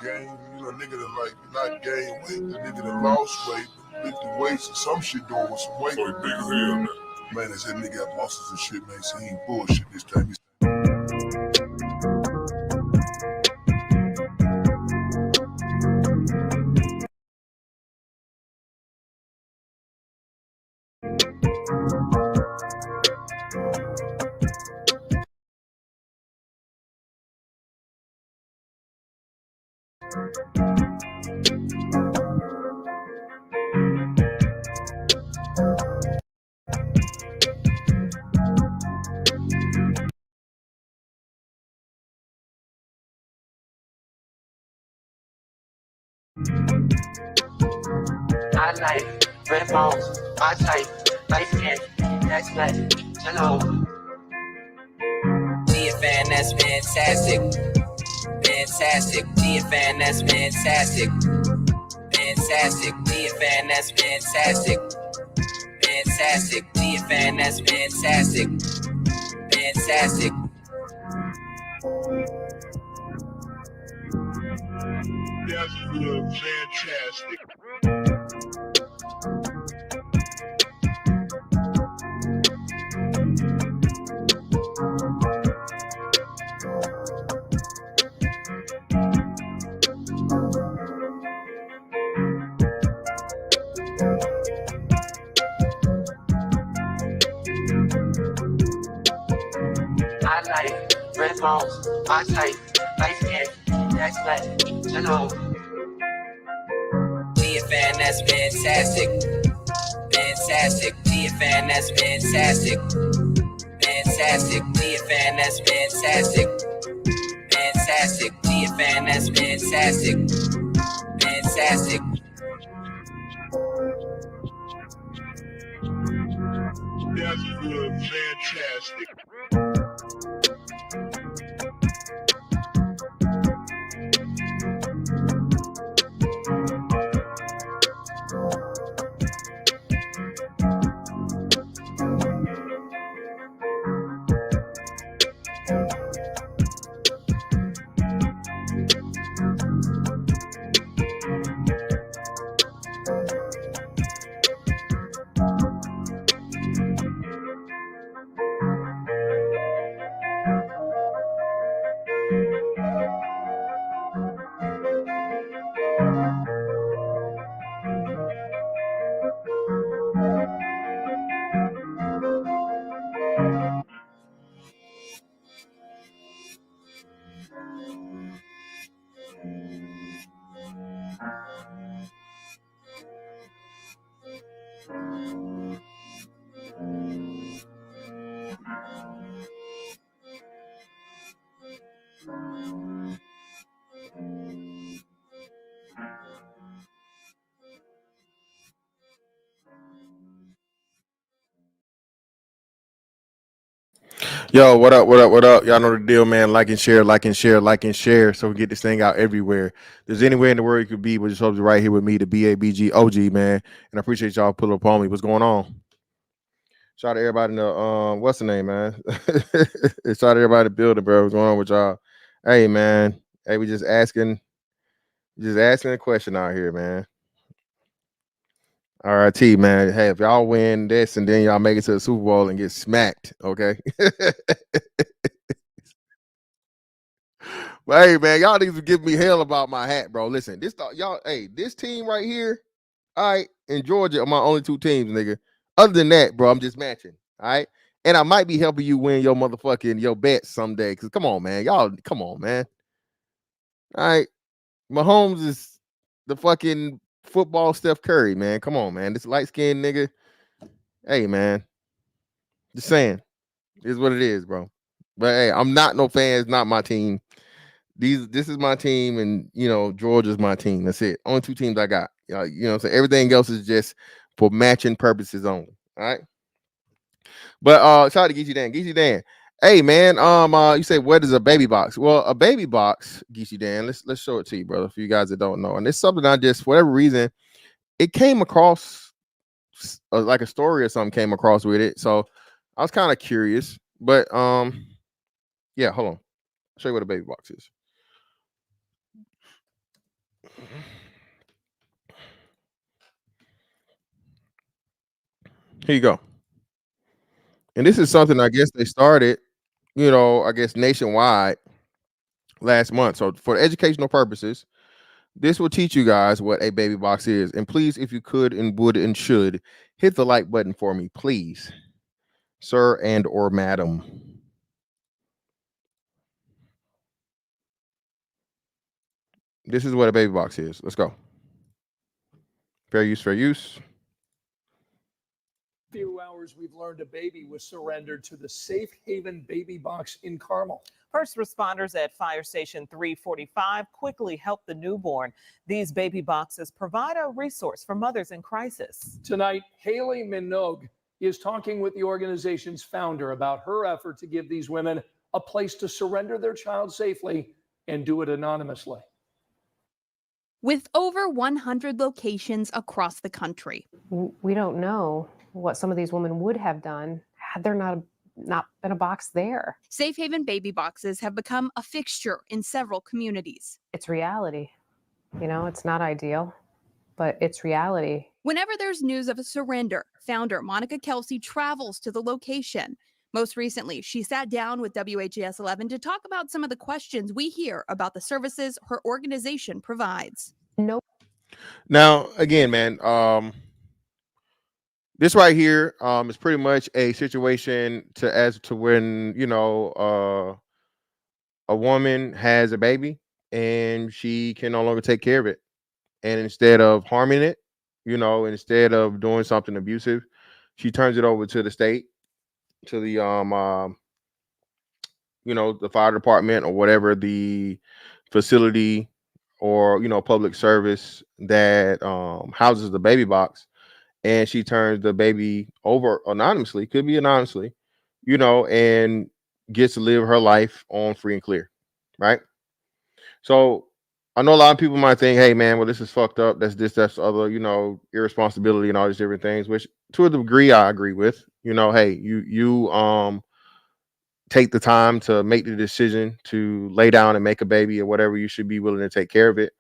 gained, nigga that like not gained weight, the nigga that lost weight, lifted weights or some shit doing with some weight. So he big as hell now. Man, they said nigga got muscles and shit, man. So he ain't bullshit this time. I like red bones, my type, light skin, that's black, hello. GFN, that's fantastic. Fantastic. GFN, that's fantastic. Fantastic. GFN, that's fantastic. Fantastic. GFN, that's fantastic. Fantastic. That's good, fantastic. I like red bones, my type, light skin, that's black, hello. GFN, that's fantastic. Fantastic. GFN, that's fantastic. Fantastic. GFN, that's fantastic. Fantastic. GFN, that's fantastic. Fantastic. That's good, fantastic. Yo, what up, what up, what up? Y'all know the deal, man. Like and share, like and share, like and share, so we get this thing out everywhere. If there's anywhere in the world you could be, but just hope you're right here with me, the BABG OG, man. And I appreciate y'all pulling up on me. What's going on? Shout out to everybody in the what's the name, man? Shout out to everybody in the building, bro. What's going on with y'all? Hey, man. Hey, we just asking a question out here, man. All right, T, man. Hey, if y'all win this and then y'all make it to the Super Bowl and get smacked, okay? But hey, man, y'all need to give me hell about my hat, bro. Listen, this team right here, all right, and Georgia are my only two teams, nigga. Other than that, bro, I'm just matching, all right? And I might be helping you win your bets someday. Cause come on, man. Y'all, come on, man. All right. Mahomes is the fucking football Steph Curry, man. Come on, man. This light-skinned nigga. Hey, man. Just saying. Is what it is, bro. But hey, I'm not no fan. It's not my team. This is my team, and Georgia's my team. That's it. Only two teams I got. So everything else is just for matching purposes only. All right. But shout out to Geechee Dan. Geechee Dan. Hey man, you say what is a baby box? Well, a baby box, Geechee Dan. Let's show it to you, brother, for you guys that don't know. And it's something I just, for whatever reason, it came across like a story or something came across with it. So I was kind of curious. But yeah, hold on. I'll show you what a baby box is. Here you go. And this is something I guess they started, I guess nationwide last month. So for educational purposes, this will teach you guys what a baby box is. And please, if you could and would and should, hit the like button for me, please, sir and or madam. This is what a baby box is. Let's go. Fair use, fair use. Few hours, we've learned a baby was surrendered to the Safe Haven Baby Box in Carmel. First responders at Fire Station 345 quickly helped the newborn. These baby boxes provide a resource for mothers in crisis. Tonight, Haley Minogue is talking with the organization's founder about her effort to give these women a place to surrender their child safely and do it anonymously. With over 100 locations across the country, we don't know what some of these women would have done had there not been a box there. Safe Haven baby boxes have become a fixture in several communities. It's reality. It's not ideal, but it's reality. Whenever there's news of a surrender, founder Monica Kelsey travels to the location. Most recently, she sat down with WHAS 11 to talk about some of the questions we hear about the services her organization provides. No. Now, again, man, this right here is pretty much a situation as to when, a woman has a baby and she can no longer take care of it. And instead of harming it, instead of doing something abusive, she turns it over to the state, to the the fire department or whatever the facility or public service that houses the baby box, and she turns the baby over anonymously, could be anonymously, and gets to live her life on free and clear, right? So I know a lot of people might think, hey man, well, this is fucked up, that's this, that's other, irresponsibility and all these different things, which to a degree I agree with. Hey, you take the time to make the decision to lay down and make a baby or whatever, you should be willing to take care of it.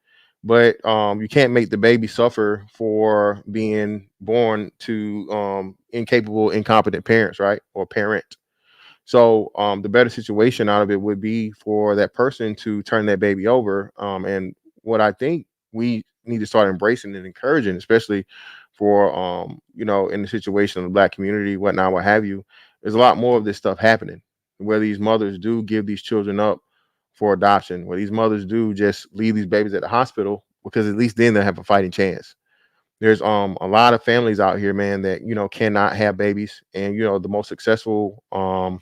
But you can't make the baby suffer for being born to incapable, incompetent parents, right? Or parent. So the better situation out of it would be for that person to turn that baby over. And what I think we need to start embracing and encouraging, especially for, in the situation of the Black community, whatnot, what have you, there's a lot more of this stuff happening where these mothers do give these children up for adoption, where these mothers do just leave these babies at the hospital, because at least then they'll have a fighting chance. There's a lot of families out here, man, that cannot have babies, and the most successful and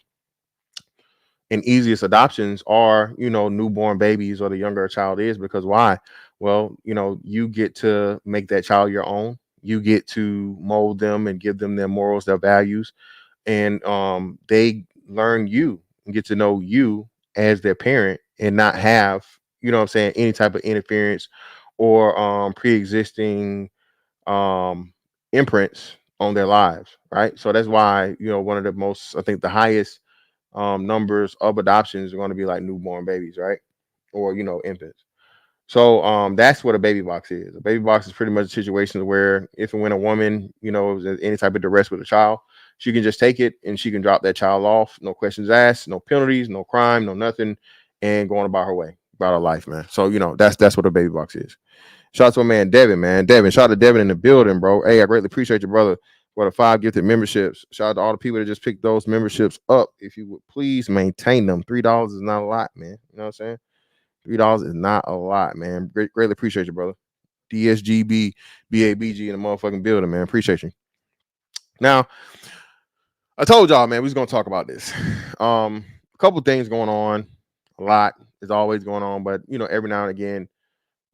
easiest adoptions are newborn babies, or the younger a child is, because why? Well, you get to make that child your own. You get to mold them and give them their morals, their values, and they learn you and get to know you as their parent, and not have any type of interference or pre-existing imprints on their lives, right? So that's why one of the most, I think the highest numbers of adoptions are going to be like newborn babies, right? Or infants. So that's what a baby box is. A baby box is pretty much a situation where if and when a woman is in any type of duress with a child, she can just take it and she can drop that child off, no questions asked, no penalties, no crime, no nothing, and going about her way, about her life, man. So that's what a baby box is. Shout out to my man Devin, man. Shout out to Devin in the building, bro. Hey, I greatly appreciate you, brother, for the 5 gifted memberships. Shout out to all the people that just picked those memberships up. If you would please maintain them. $3 is not a lot, man. You know what I'm saying? $3 is not a lot, man. Greatly appreciate you, brother. DSGB, BABG in the motherfucking building, man. Appreciate you. Now, I told y'all, man, we was gonna talk about this. A couple things going on. A lot is always going on, but every now and again,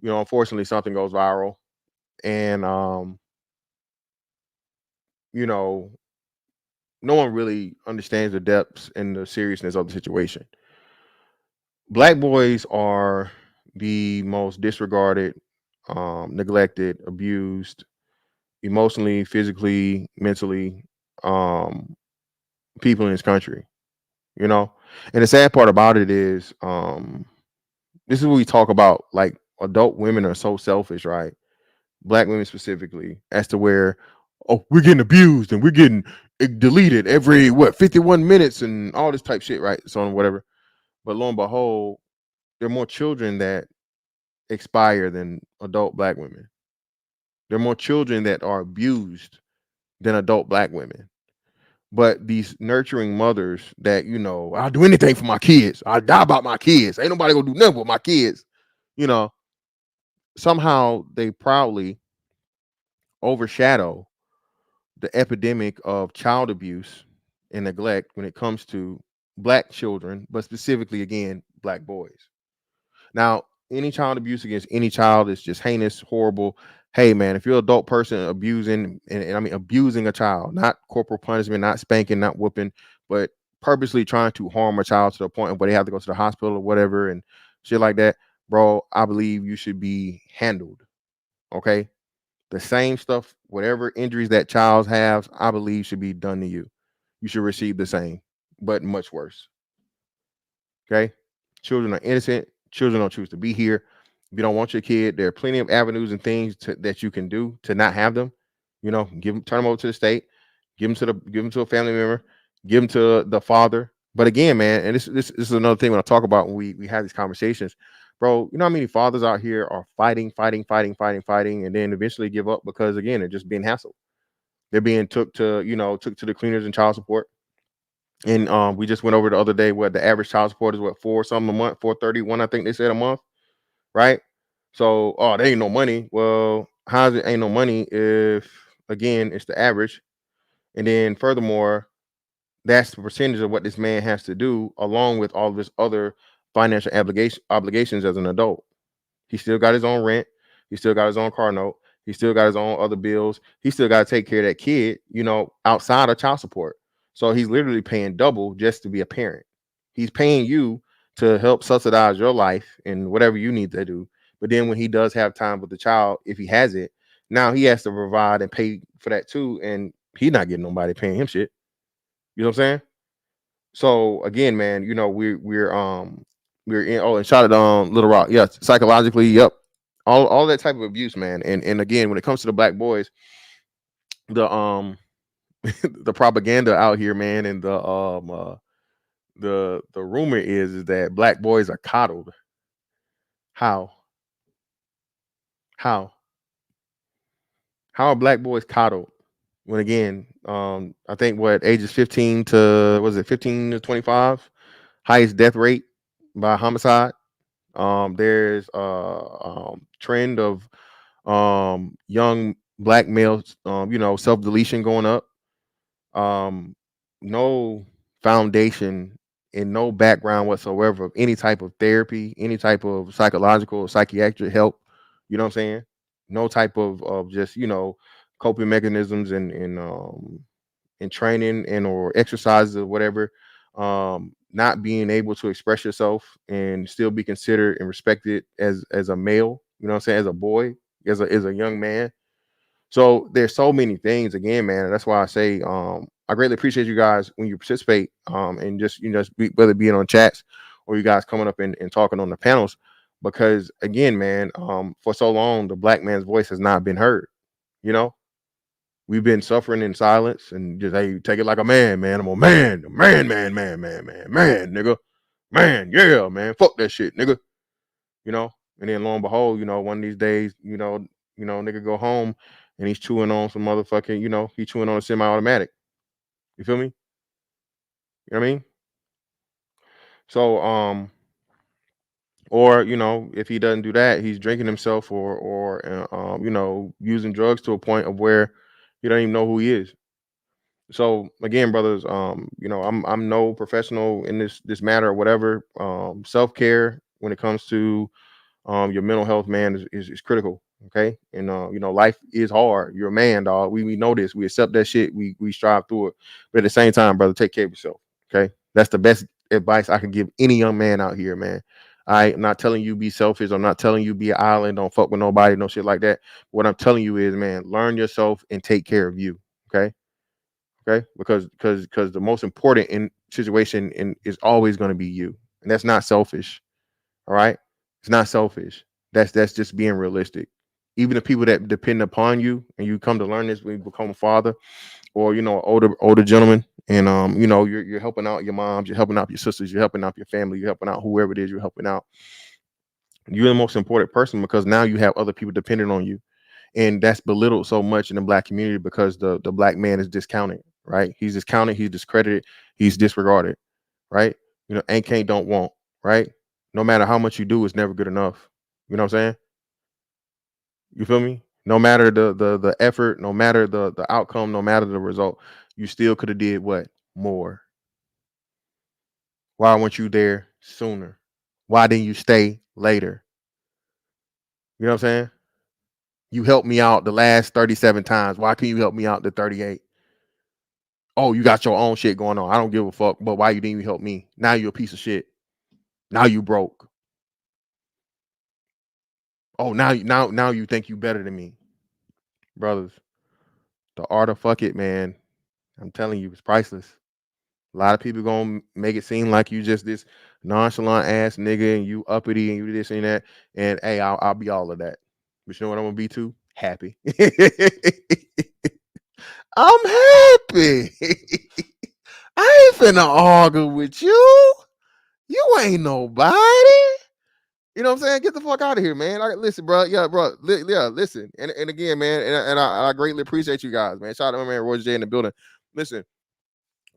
unfortunately, something goes viral, and no one really understands the depths and the seriousness of the situation. Black boys are the most disregarded, neglected, abused, emotionally, physically, mentally, people in this country, and the sad part about it is, this is what we talk about, like adult women are so selfish, right? Black women specifically, as to where oh, we're getting abused and we're getting deleted every 51 minutes and all this type shit, right? So on whatever. But lo and behold, there are more children that expire than adult black women. There are more children that are abused than adult black women. But these nurturing mothers that, I'll do anything for my kids. I'll die about my kids. Ain't nobody gonna do nothing with my kids. Somehow they proudly overshadow the epidemic of child abuse and neglect when it comes to black children, but specifically, again, black boys. Now, any child abuse against any child is just heinous, horrible. Hey, man, if you're an adult person abusing, and I mean abusing a child, not corporal punishment, not spanking, not whooping, but purposely trying to harm a child to the point where they have to go to the hospital or whatever and shit like that, bro, I believe you should be handled. Okay? The same stuff, whatever injuries that child has, I believe should be done to you. You should receive the same, but much worse. Okay? Children are innocent. Children don't choose to be here. If you don't want your kid, there are plenty of avenues and things that you can do to not have them. Turn them over to the state, give them to a family member, give them to the father. But again, man, and this is another thing when I talk about when we have these conversations, bro. You know how many fathers out here are fighting, and then eventually give up because again, they're just being hassled. They're being took to the cleaners and child support. And we just went over the other day what the average child support is, what, $4 something a month, $431, I think they said a month, right? So, there ain't no money. Well, how's it ain't no money if again it's the average? And then furthermore, that's the percentage of what this man has to do, along with all of his other financial obligations as an adult. He still got his own rent. He still got his own car note. He still got his own other bills. He still got to take care of that kid, outside of child support. So he's literally paying double just to be a parent. He's paying you to help subsidize your life and whatever you need to do. But then when he does have time with the child, if he has it, now he has to provide and pay for that too. And he's not getting nobody paying him shit. You know what I'm saying? So again, man, we're in, and shout out Little Rock. Yes, psychologically, yep. All that type of abuse, man. And again, when it comes to the black boys, the the propaganda out here, man, and the rumor is that black boys are coddled. How are black boys coddled? When again, I think ages 15 to 25, highest death rate by homicide. There's a trend of young black males, self-deletion going up. No foundation and no background whatsoever of any type of therapy, any type of psychological or psychiatric help. You know what I'm saying? No type of just, coping mechanisms and training and or exercises or whatever. Not being able to express yourself and still be considered and respected as a male, you know what I'm saying, as a boy, as a young man. So there's so many things again, man. And that's why I say I greatly appreciate you guys when you participate and just whether being on chats or you guys coming up and talking on the panels, because again, man, for so long the black man's voice has not been heard. We've been suffering in silence and just, hey, take it like a man, man. I'm a man, nigga. Man, yeah, man. Fuck that shit, nigga. And then lo and behold, one of these days, nigga go home and he's chewing on some motherfucking, he's chewing on a semi-automatic. You feel me? You know what I mean? So, or, if he doesn't do that, he's drinking himself or using drugs to a point of where he don't even know who he is. So again, brothers, I'm no professional in this matter or whatever. Self-care when it comes to your mental health, man, is critical. Okay. And life is hard. You're a man, dog. We know this. We accept that shit. We strive through it. But at the same time, brother, take care of yourself. Okay. That's the best advice I can give any young man out here, man. I'm not telling you be selfish. I'm not telling you be an island. Don't fuck with nobody. No shit like that. What I'm telling you is, man, learn yourself and take care of you. Okay. Okay, because the most important in situation is always going to be you, and that's not selfish. All right, it's not selfish. That's just being realistic. even the people that depend upon you, and you come to learn this when you become a father, or older gentleman, and you're helping out your moms, you're helping out your sisters, you're helping out your family, you're helping out whoever it is you're helping out. You're the most important person because now you have other people depending on you, and that's belittled so much in the black community because the black man is discounted, right? He's discounted, he's discredited, he's disregarded, right? Ain't, can't, don't, won't, right? No matter how much you do, it's never good enough. You know what I'm saying? You feel me? No matter the effort, no matter the outcome, no matter the result, you still could have did what? More. Why weren't you there sooner? Why didn't you stay later? You know what I'm saying? You helped me out the last 37 times. Why can't you help me out the 38? Oh, you got your own shit going on. I don't give a fuck. But why you didn't even help me? Now you're a piece of shit. Now you broke. Oh, now you think you better than me. Brothers, the art of fuck it, man. I'm telling you, it's priceless. A lot of people gonna make it seem like you just this nonchalant ass nigga and you uppity and you this and that. And hey, I'll be all of that. But you know what I'm gonna be too? Happy. I'm happy. I ain't finna argue with you. You ain't nobody. You know what I'm saying? Get the fuck out of here, man. Listen, bro. Yeah, bro. Listen. And again, man, and I greatly appreciate you guys, man. Shout out to my man Roger J in the building. Listen,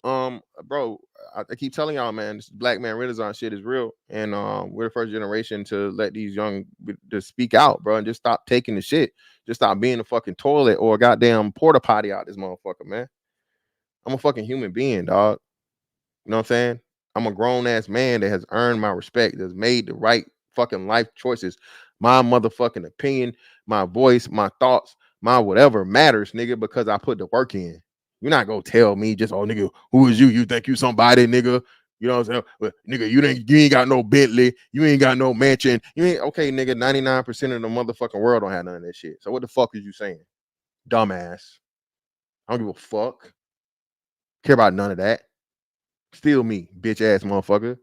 bro, I keep telling y'all, man, this black man renaissance shit is real. And we're the first generation to let these young to speak out, bro, and just stop taking the shit. Just stop being a fucking toilet or a goddamn porta potty out this motherfucker, man. I'm a fucking human being, dog. You know what I'm saying? I'm a grown ass man that has earned my respect, that's made the right fucking life choices. My motherfucking opinion, my voice, my thoughts, my whatever matters, nigga, because I put the work in. You're not gonna tell me just, oh, nigga, who is you? You think you somebody, nigga? You know what I'm saying? But, nigga, you ain't got no Bentley, you ain't got no mansion. You ain't okay, nigga. 99% of the motherfucking world don't have none of that shit. So what the fuck is you saying? Dumbass. I don't give a fuck. Care about none of that. Still me, bitch ass motherfucker.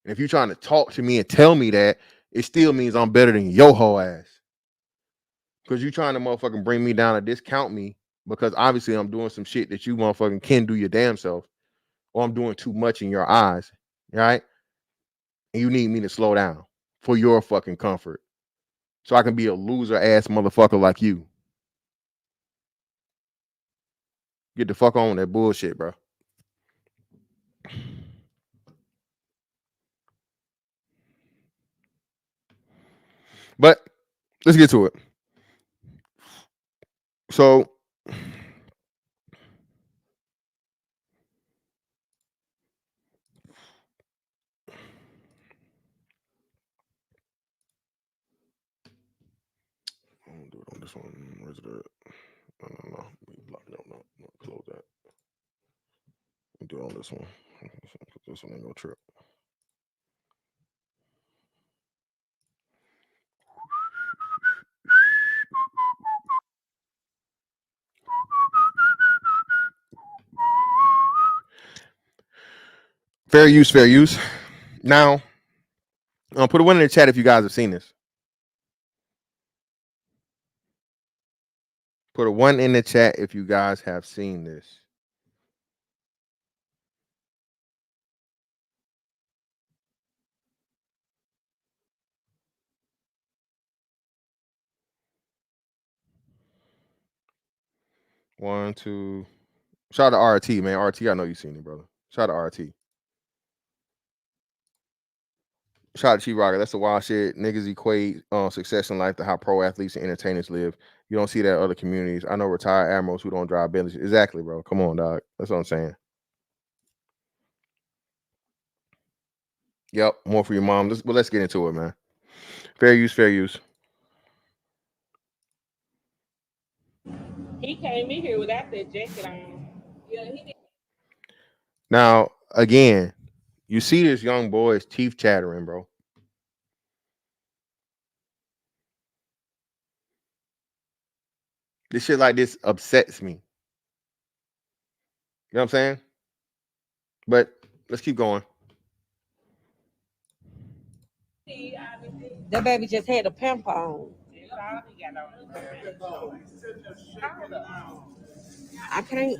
And if you're trying to talk to me and tell me that, it still means I'm better than your whole ass. Because you trying to motherfucking bring me down or discount me because obviously I'm doing some shit that you motherfucking can do your damn self, or I'm doing too much in your eyes, right? And you need me to slow down for your fucking comfort so I can be a loser ass motherfucker like you. Get the fuck on with that bullshit, bro. But let's get to it. So I'm gonna do it on this one. Where's it at? No. No. Close that. Do it on this one. This one ain't gonna trip. Fair use. Now, I'll put a one in the chat if you guys have seen this. Put a one in the chat if you guys have seen this. One, two. Shout out to RT, man. RT, I know you've seen it, brother. Shout out to RT. Shout out to Chief Rocker. That's the wild shit. Niggas equate success in life to how pro athletes and entertainers live. You don't see that in other communities. I know retired admirals who don't drive Bentleys. Exactly, bro. Come on, dog. That's what I'm saying. Yep, more for your mom. Let's get into it, man. Fair use. He came in here without that jacket on. Yeah, he did. Now, again, you see this young boy's teeth chattering, bro. This shit like this upsets me. You know what I'm saying? But let's keep going. That baby just had a pimple on. all he got on. Call her. I can't.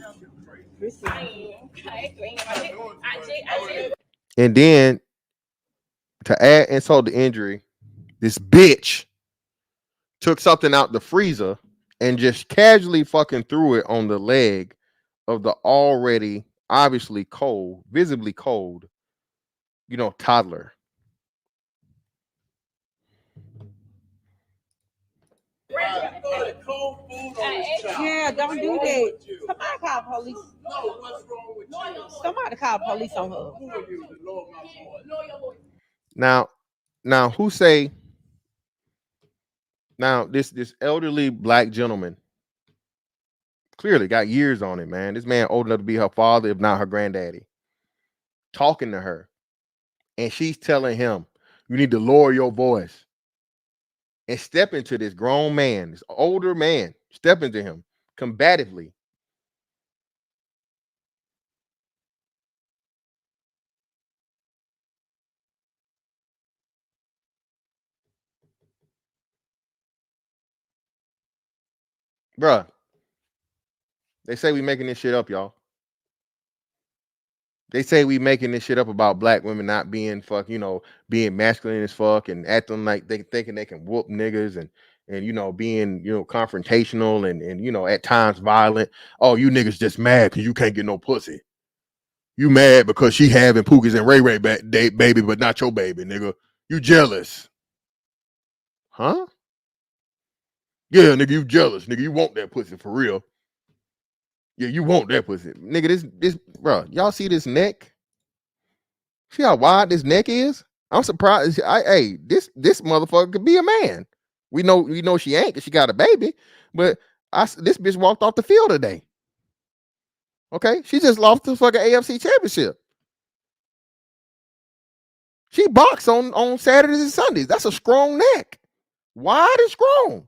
And then to add insult to injury, this bitch took something out the freezer and just casually fucking threw it on the leg of the already obviously cold, visibly cold, toddler. Yeah, don't do that. Somebody call police. Somebody call police on her. Now who say now this elderly black gentleman clearly got years on it, man. This man old enough to be her father, if not her granddaddy, talking to her. And she's telling him, you need to lower your voice. And step into this grown man, this older man, step into him combatively. Bruh, they say we making this shit up, y'all. They say we making this shit up about black women not being being masculine as fuck and acting like they thinking they can whoop niggas and being confrontational and at times violent. Oh, you niggas just mad because you can't get no pussy. You mad because she having Pookies and Ray Ray baby, but not your baby, nigga. You jealous. Huh? Yeah, nigga, you jealous. Nigga, you want that pussy for real. Yeah, you want that pussy. Nigga, this bro, y'all see this neck? See how wide this neck is? I'm surprised. This motherfucker could be a man. We know she ain't because she got a baby, but this bitch walked off the field today. Okay, she just lost the fucking AFC championship. She boxed on Saturdays and Sundays. That's a strong neck. Wide and strong.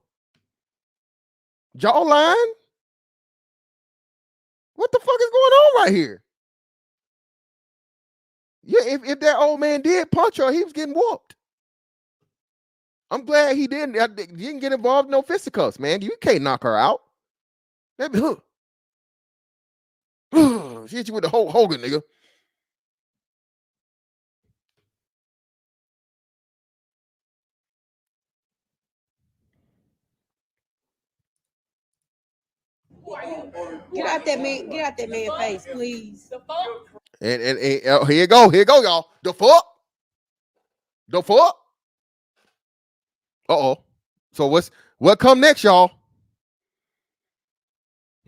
Jawline. What the fuck is going on right here? Yeah, if that old man did punch her, he was getting whooped. I'm glad he didn't get involved in no fisticuffs, man. You can't knock her out. That be she hit you with the Hulk Hogan, nigga. Get out that man's face, please. And here you go, y'all. The fuck. Uh-oh. So what come next, y'all?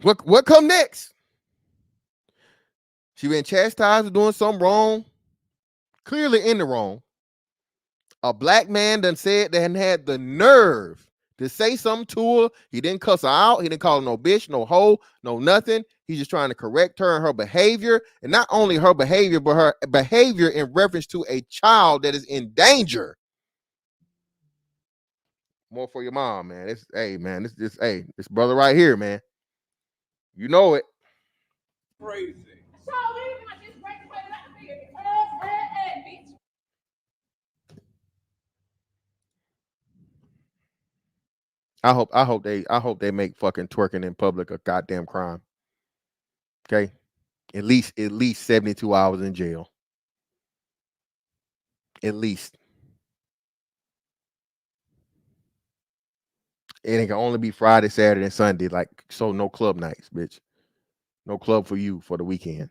What come next? She been chastised for doing something wrong, clearly in the wrong. A black man done said that had the nerve to say something to her. He didn't cuss her out. He didn't call her no bitch, no hoe, no nothing. He's just trying to correct her and her behavior. And not only her behavior, but her behavior in reference to a child that is in danger. More for your mom, man. This brother right here, man. You know it. Crazy. I hope they make fucking twerking in public a goddamn crime. Okay, at least 72 hours in jail. At least. And it can only be Friday, Saturday, and Sunday. Like, so no club nights, bitch. No club for you for the weekend.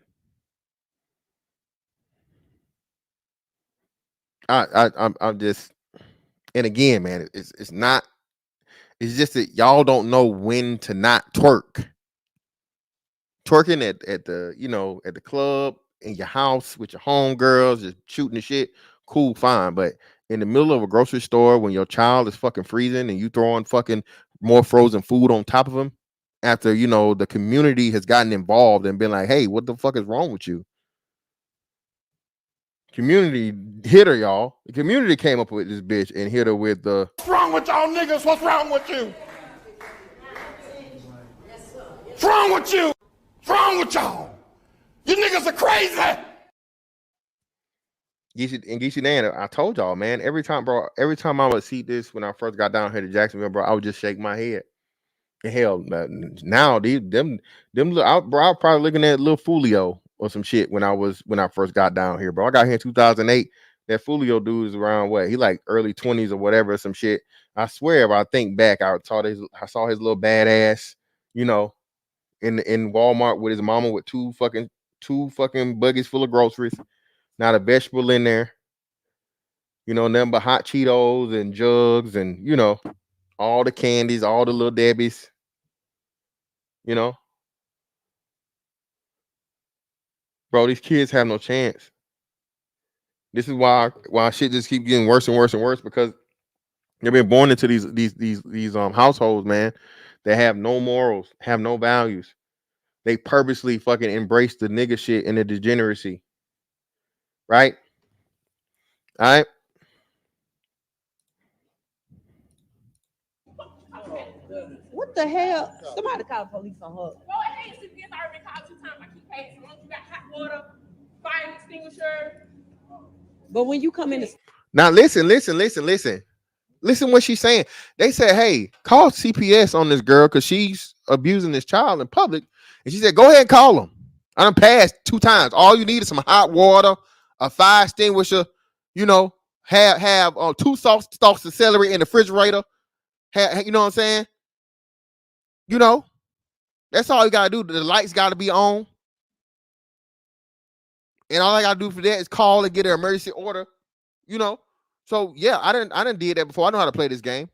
I'm just, and again, man, it's not. It's just that y'all don't know when to not twerk. Twerking at the club, in your house with your homegirls, just shooting the shit, cool, fine. But in the middle of a grocery store when your child is fucking freezing and you throwing fucking more frozen food on top of them after, the community has gotten involved and been like, hey, what the fuck is wrong with you? Community hit her, y'all. The community came up with this bitch and hit her with the What's wrong with y'all niggas? What's wrong with you? What's wrong with you? What's wrong with y'all? You niggas are crazy. Geechee Dan, I told y'all, man. Every time I would see this when I first got down here to Jacksonville, bro, I would just shake my head. Hell, now them bro, I was probably looking at Lil Fulio or some shit when I first got down here, bro. I got here in 2008. That Fulio dude is around what? He like early 20s or whatever, some shit. I swear, if I think back, I saw his little badass, you know, in Walmart with his mama with two fucking buggies full of groceries, not a vegetable in there, you know, nothing but hot Cheetos and jugs and all the candies, all the little Debbies, you know. Bro, these kids have no chance. This is why shit just keep getting worse and worse and worse, because they've been born into these households, man, that have no morals, have no values. They purposely fucking embrace the nigga shit and the degeneracy. Right? All right. What the hell? Somebody call the police on her. Go ahead, CPS already called 2 times. I keep paying. So long as you got hot water, fire extinguisher. But when you come in the Now listen. Listen what she's saying. They said, hey, call CPS on this girl because she's abusing this child in public. And she said, go ahead and call them. I done passed 2 times. All you need is some hot water, a fire extinguisher, have 2 stalks of celery in the refrigerator. You know what I'm saying? That's all you gotta do. The lights gotta be on. And all I gotta do for that is call and get an emergency order. So yeah, I didn't did that before. I know how to play this game.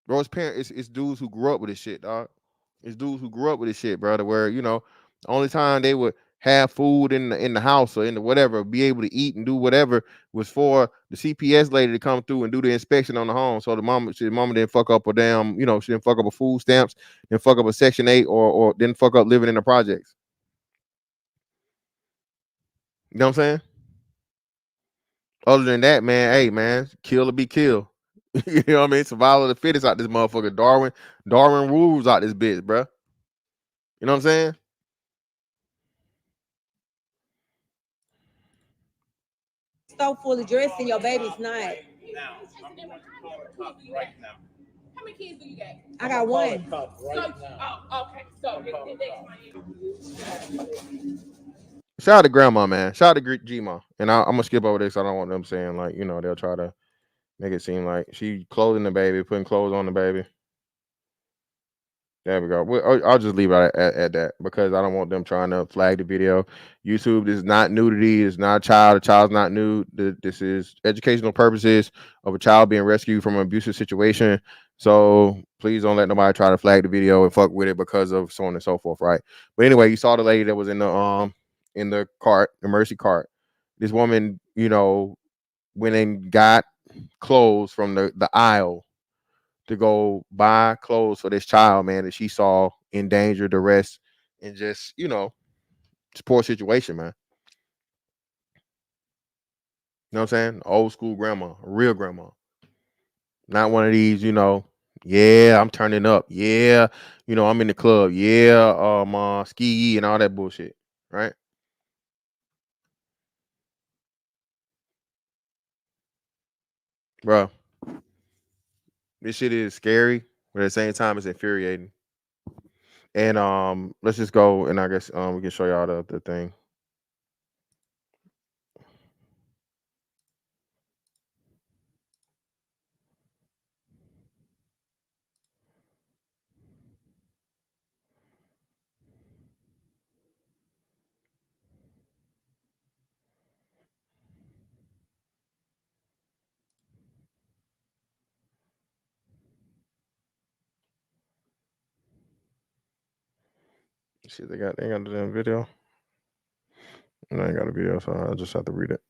Bro, it's dudes who grew up with this shit, dog. It's dudes who grew up with this shit, brother. Where the only time they would have food in the house or in the whatever, be able to eat and do whatever, was for the CPS lady to come through and do the inspection on the home. So the mama didn't fuck up a damn, she didn't fuck up a food stamps, didn't fuck up a Section 8, or didn't fuck up living in the projects. You know what I'm saying? Other than that, man, hey man, kill or be killed. You know what I mean? Survival of the fittest out this motherfucker. Darwin rules out this bitch, bro. You know what I'm saying? stove full of dressing, your baby's not. Now, right now. How many kids do you got? I got one. Okay. So Shout out to grandma, man. Shout out to G-Ma. And I'm gonna skip over this. I don't want them saying like, they'll try to make it seem like she clothing the baby, putting clothes on the baby. There we go. I'll just leave it at that, because I don't want them trying to flag the video. YouTube, this is not nudity. It's not a child. The child's not nude. This is educational purposes of a child being rescued from an abusive situation. So please don't let nobody try to flag the video and fuck with it because of so on and so forth, right? But anyway, you saw the lady that was in the cart, the mercy cart. This woman, went and got clothes from the aisle to go buy clothes for this child, man, that she saw in danger, duress, and just, it's a poor situation, man. You know what I'm saying? Old school grandma, a real grandma. Not one of these, yeah, I'm turning up. Yeah, I'm in the club. Yeah, ski and all that bullshit, right? Bro, this shit is scary, but at the same time, it's infuriating. And let's just go, and I guess we can show y'all the thing. See, they got the damn video. And I ain't got a video, so I just have to read it.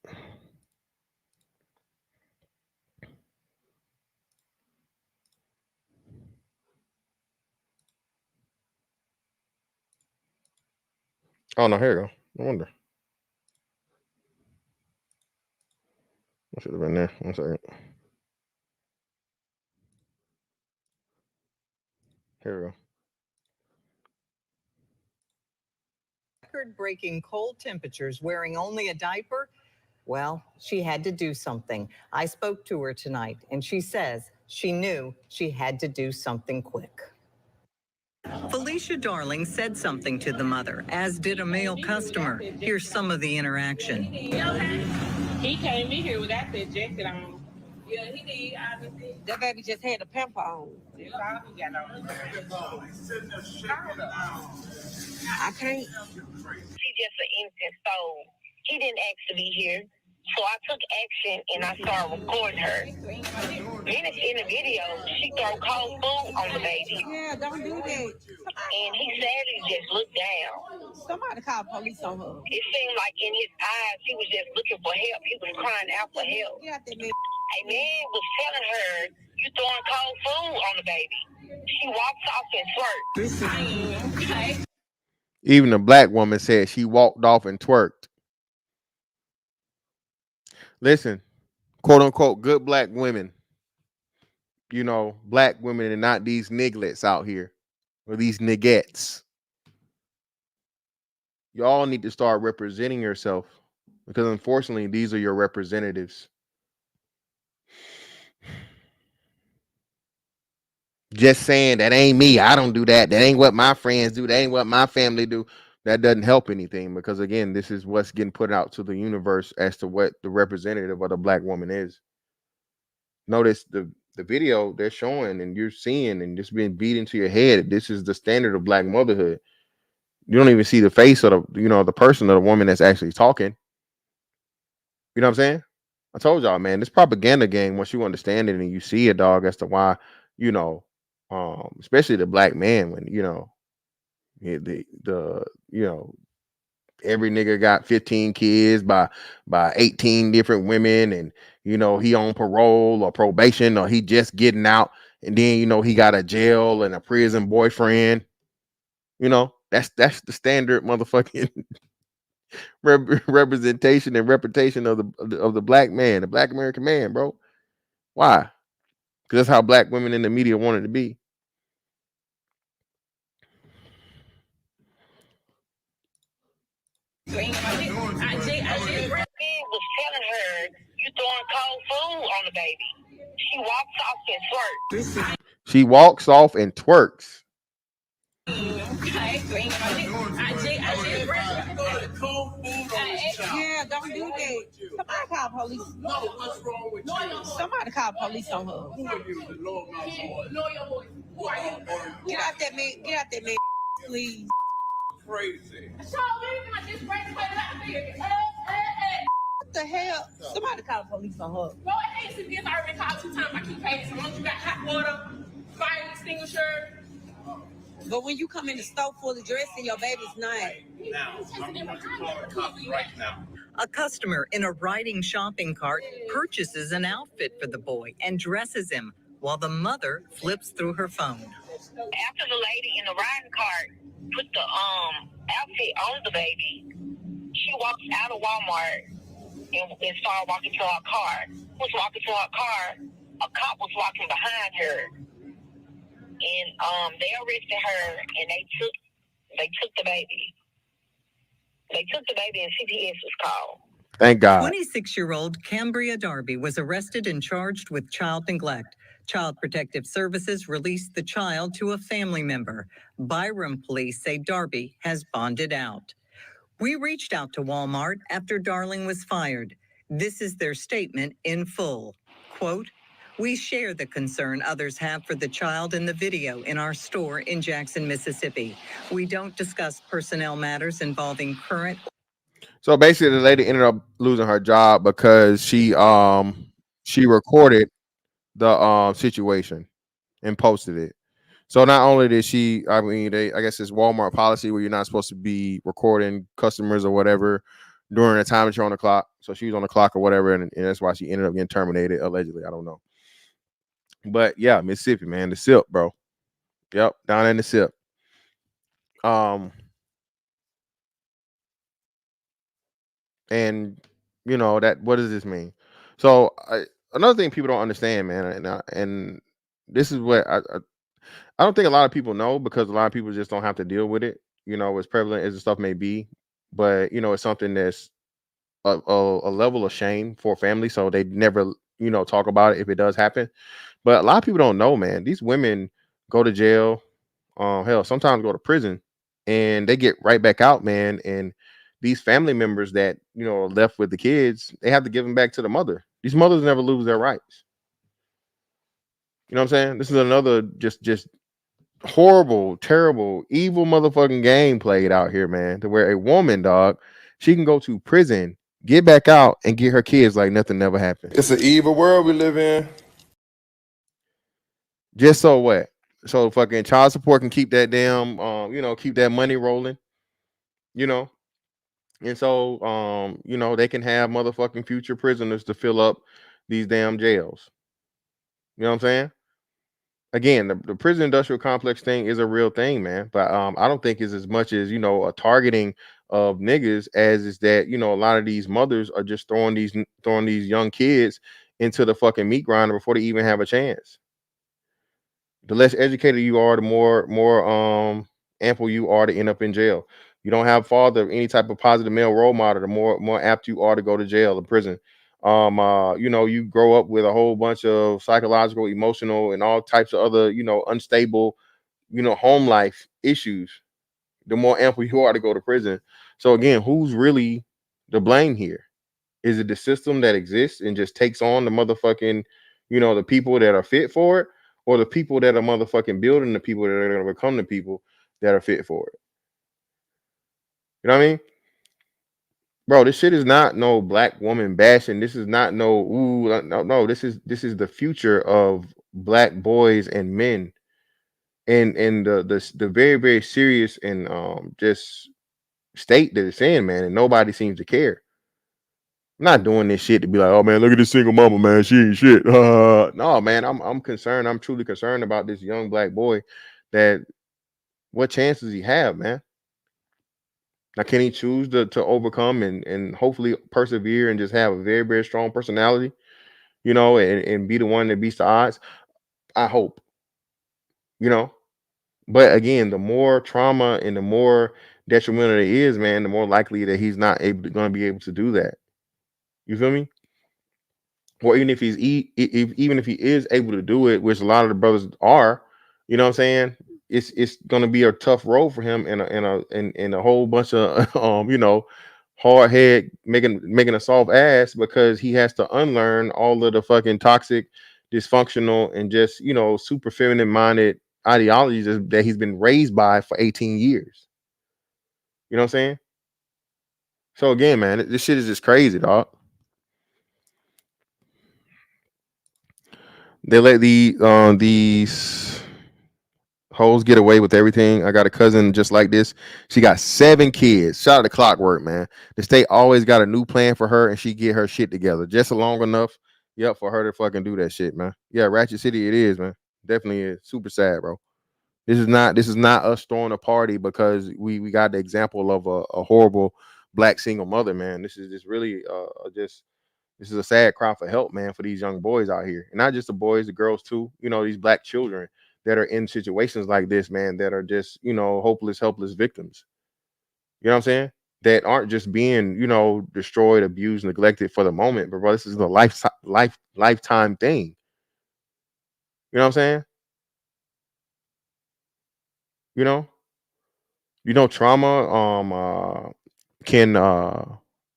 Oh no, here you go. No wonder. I should have been there. 1 second. Here we go. record-breaking cold temperatures wearing only a diaper? Well, she had to do something. I spoke to her tonight, and she says she knew she had to do something quick. Felicia Darling said something to the mother, as did a male customer. Here's some of the interaction. He came in here without that jacket on. Yeah, he did. That baby just had a pamper on. That's all he got on. I can't. He's just an innocent soul. He didn't ask to be here. So I took action and I started recording her. Then in the video, she threw cold food on the baby. Yeah, don't do that. And he sadly just looked down. Somebody call police on her. It seemed like in his eyes, he was just looking for help. He was crying out for help. Get out there, man. A man was telling her, "You throwing cold food on the baby." She walks off and twerked. Even the black woman said she walked off and twerked. Listen, quote unquote, good black women, you know, black women and not these nigglets out here or these niggettes. Y'all need to start representing yourself because unfortunately, these are your representatives. Just saying that ain't me. I don't do that. That ain't what my friends do. That ain't what my family do. That doesn't help anything because again, this is what's getting put out to the universe as to what the representative of the black woman is. Notice the video they're showing and you're seeing and just being beat into your head. This is the standard of black motherhood. You don't even see the face of the, you know, the person or the woman that's actually talking. You know what I'm saying? I told y'all, man, this propaganda game, once you understand it and you see it, dog, as to why, you know, especially the black man, when, you know, the you know, every nigga got 15 kids by 18 different women, and you know he on parole or probation or he just getting out, and then you know he got a jail and a prison boyfriend. You know, that's the standard motherfucking representation and reputation of the black man, the black American man, bro. Why? Because that's how black women in the media wanted to be. He was telling her, "You throwing cold food on the baby." She walks off and twerks. She walks off and twerks. Yeah, don't do that. Somebody call police. No, what's wrong with you? Somebody call police on her. Who are you? The Lord, my Lord. Know your voice. Who are you? Get out that man. Get out that man, please. Crazy. What the hell? Somebody call police on her. Go ahead, CPS already called 2 times. I keep paying. So long you got hot water, fire extinguisher. But when you come in the store fully dressed in your baby's name. Now, I'm going to call the cops right now. A customer in a riding shopping cart purchases an outfit for the boy and dresses him while the mother flips through her phone. After the lady in the riding cart put the outfit on the baby, she walks out of Walmart and started walking to her car. Was walking to her car. A cop was walking behind her, and they arrested her and they took the baby. They took the baby and CPS was called. Thank God. 26-year-old Cambria Darby was arrested and charged with child neglect. Child Protective Services released the child to a family member. Byram police say Darby has bonded out. We reached out to Walmart after Darling was fired. This is their statement in full. Quote, "We share the concern others have for the child in the video in our store in Jackson, Mississippi. We don't discuss personnel matters involving current." So basically, the lady ended up losing her job because she recorded the situation and posted it. So not only did she, I mean, I guess it's Walmart policy where you're not supposed to be recording customers or whatever during the time that you're on the clock. So she was on the clock or whatever, and that's why she ended up getting terminated allegedly. I don't know. But yeah, Mississippi, man, the SIP, bro. Yep, down in the SIP. And you know that. What does this mean? So another thing people don't understand, man, and this is what I don't think a lot of people know because a lot of people just don't have to deal with it. You know, as prevalent as the stuff may be, but it's something that's a level of shame for family, so they never talk about it if it does happen. But a lot of people don't know, man. These women go to jail, hell, sometimes go to prison, and they get right back out, man. And these family members that are left with the kids, they have to give them back to the mother. These mothers never lose their rights. You know what I'm saying? This is another just horrible, terrible, evil motherfucking game played out here, man. To where a woman, dog, she can go to prison, get back out, and get her kids like nothing never happened. It's an evil world we live in. Just so what? So fucking child support can keep that damn, keep that money rolling, and so they can have motherfucking future prisoners to fill up these damn jails. You know what I'm saying? Again, the prison industrial complex thing is a real thing, man. But I don't think it's as much as a targeting of niggas as is that a lot of these mothers are just throwing these young kids into the fucking meat grinder before they even have a chance. The less educated you are, the more ample you are to end up in jail. You don't have father any type of positive male role model, the more apt you are to go to jail or prison. You grow up with a whole bunch of psychological, emotional, and all types of other, unstable, home life issues. The more ample you are to go to prison. So again, who's really the blame here? Is it the system that exists and just takes on the motherfucking, the people that are fit for it, or the people that are motherfucking building the people that are going to become the people that are fit for it? You know what I mean? Bro, this shit is not no black woman bashing. This is not no. This is the future of black boys and men, and the very, very serious and just state that it's in, man, and nobody seems to care. I'm not doing this shit to be like, oh man, look at this single mama, man, she ain't shit. No, man, I'm concerned. I'm truly concerned about this young black boy. That what chance does he have, man? Now, can he choose to overcome and hopefully persevere and just have a very, very strong personality, and be the one that beats the odds? I hope, you know. But again, the more trauma and the more detrimental it is, man, the more likely that he's not going to be able to do that. You feel me? Or even if even if he is able to do it, which a lot of the brothers are, you know what I'm saying? It's gonna be a tough road for him and a whole bunch of hard head making a soft ass, because he has to unlearn all of the fucking toxic, dysfunctional, and just super feminine minded ideologies that he's been raised by for 18 years. You know what I'm saying? So again, man, this shit is just crazy, dog. They let these hoes get away with everything. I got a cousin just like this. She got 7 kids. Shout out to Clockwork, man. The state always got a new plan for her, and she get her shit together just long enough, for her to fucking do that shit, man. Yeah, Ratchet City, it is, man. Definitely is. Super sad, bro. This is not us throwing a party because we got the example of a horrible black single mother, man. This is just really this is a sad cry for help, man, for these young boys out here. And not just the boys, the girls too. These black children that are in situations like this, man, that are just, hopeless, helpless victims. You know what I'm saying? That aren't just being, destroyed, abused, neglected for the moment, but bro, this is a lifetime thing. You know what I'm saying?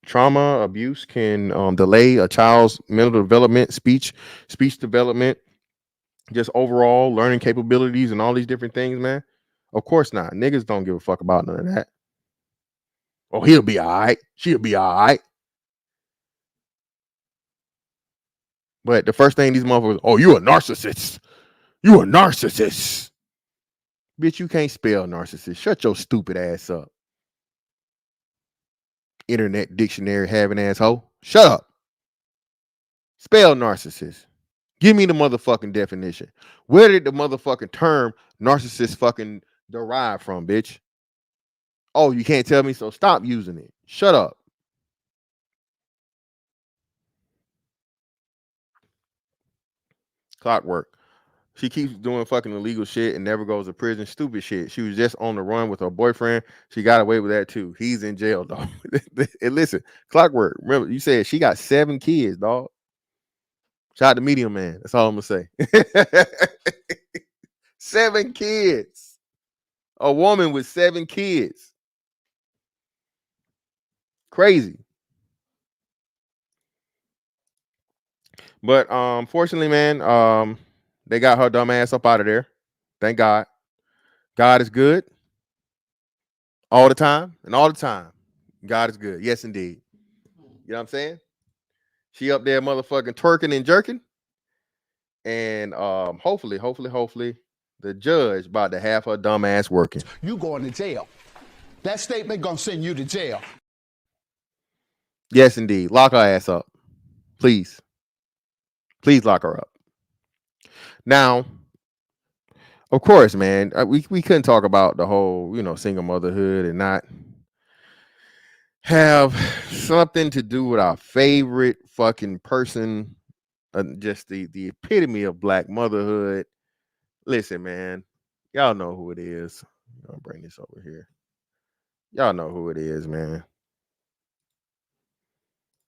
Trauma abuse can delay a child's mental development, speech development, just overall learning capabilities and all these different things, man. Of course not. Niggas don't give a fuck about none of that. Oh, he'll be all right. She'll be all right. But the first thing these motherfuckers, oh, you a narcissist. You a narcissist. Bitch, you can't spell narcissist. Shut your stupid ass up. Internet dictionary having asshole. Shut up. Spell narcissist. Give me the motherfucking definition. Where did the motherfucking term narcissist fucking derive from, bitch? Oh, you can't tell me, so stop using it. Shut up. Clockwork. She keeps doing fucking illegal shit and never goes to prison. Stupid shit. She was just on the run with her boyfriend. She got away with that too. He's in jail, dog. And listen, Clockwork. Remember, you said she got 7 kids, dog. Shout out to Medium Man. That's all I'm gonna say. 7 kids. A woman with 7 kids. Crazy. But fortunately, man, they got her dumb ass up out of there. Thank God. God is good all the time, and all the time, God is good. Yes, indeed. You know what I'm saying? She up there motherfucking twerking and jerking. And hopefully, the judge about to have her dumb ass working. You going to jail. That statement gonna send you to jail. Yes, indeed. Lock her ass up. Please. Please lock her up. Now, of course, man, we couldn't talk about the whole, single motherhood and not have something to do with our favorite fucking person, just the epitome of black motherhood. Listen, man, y'all know who it is. I'll bring this over here. Y'all know who it is, man.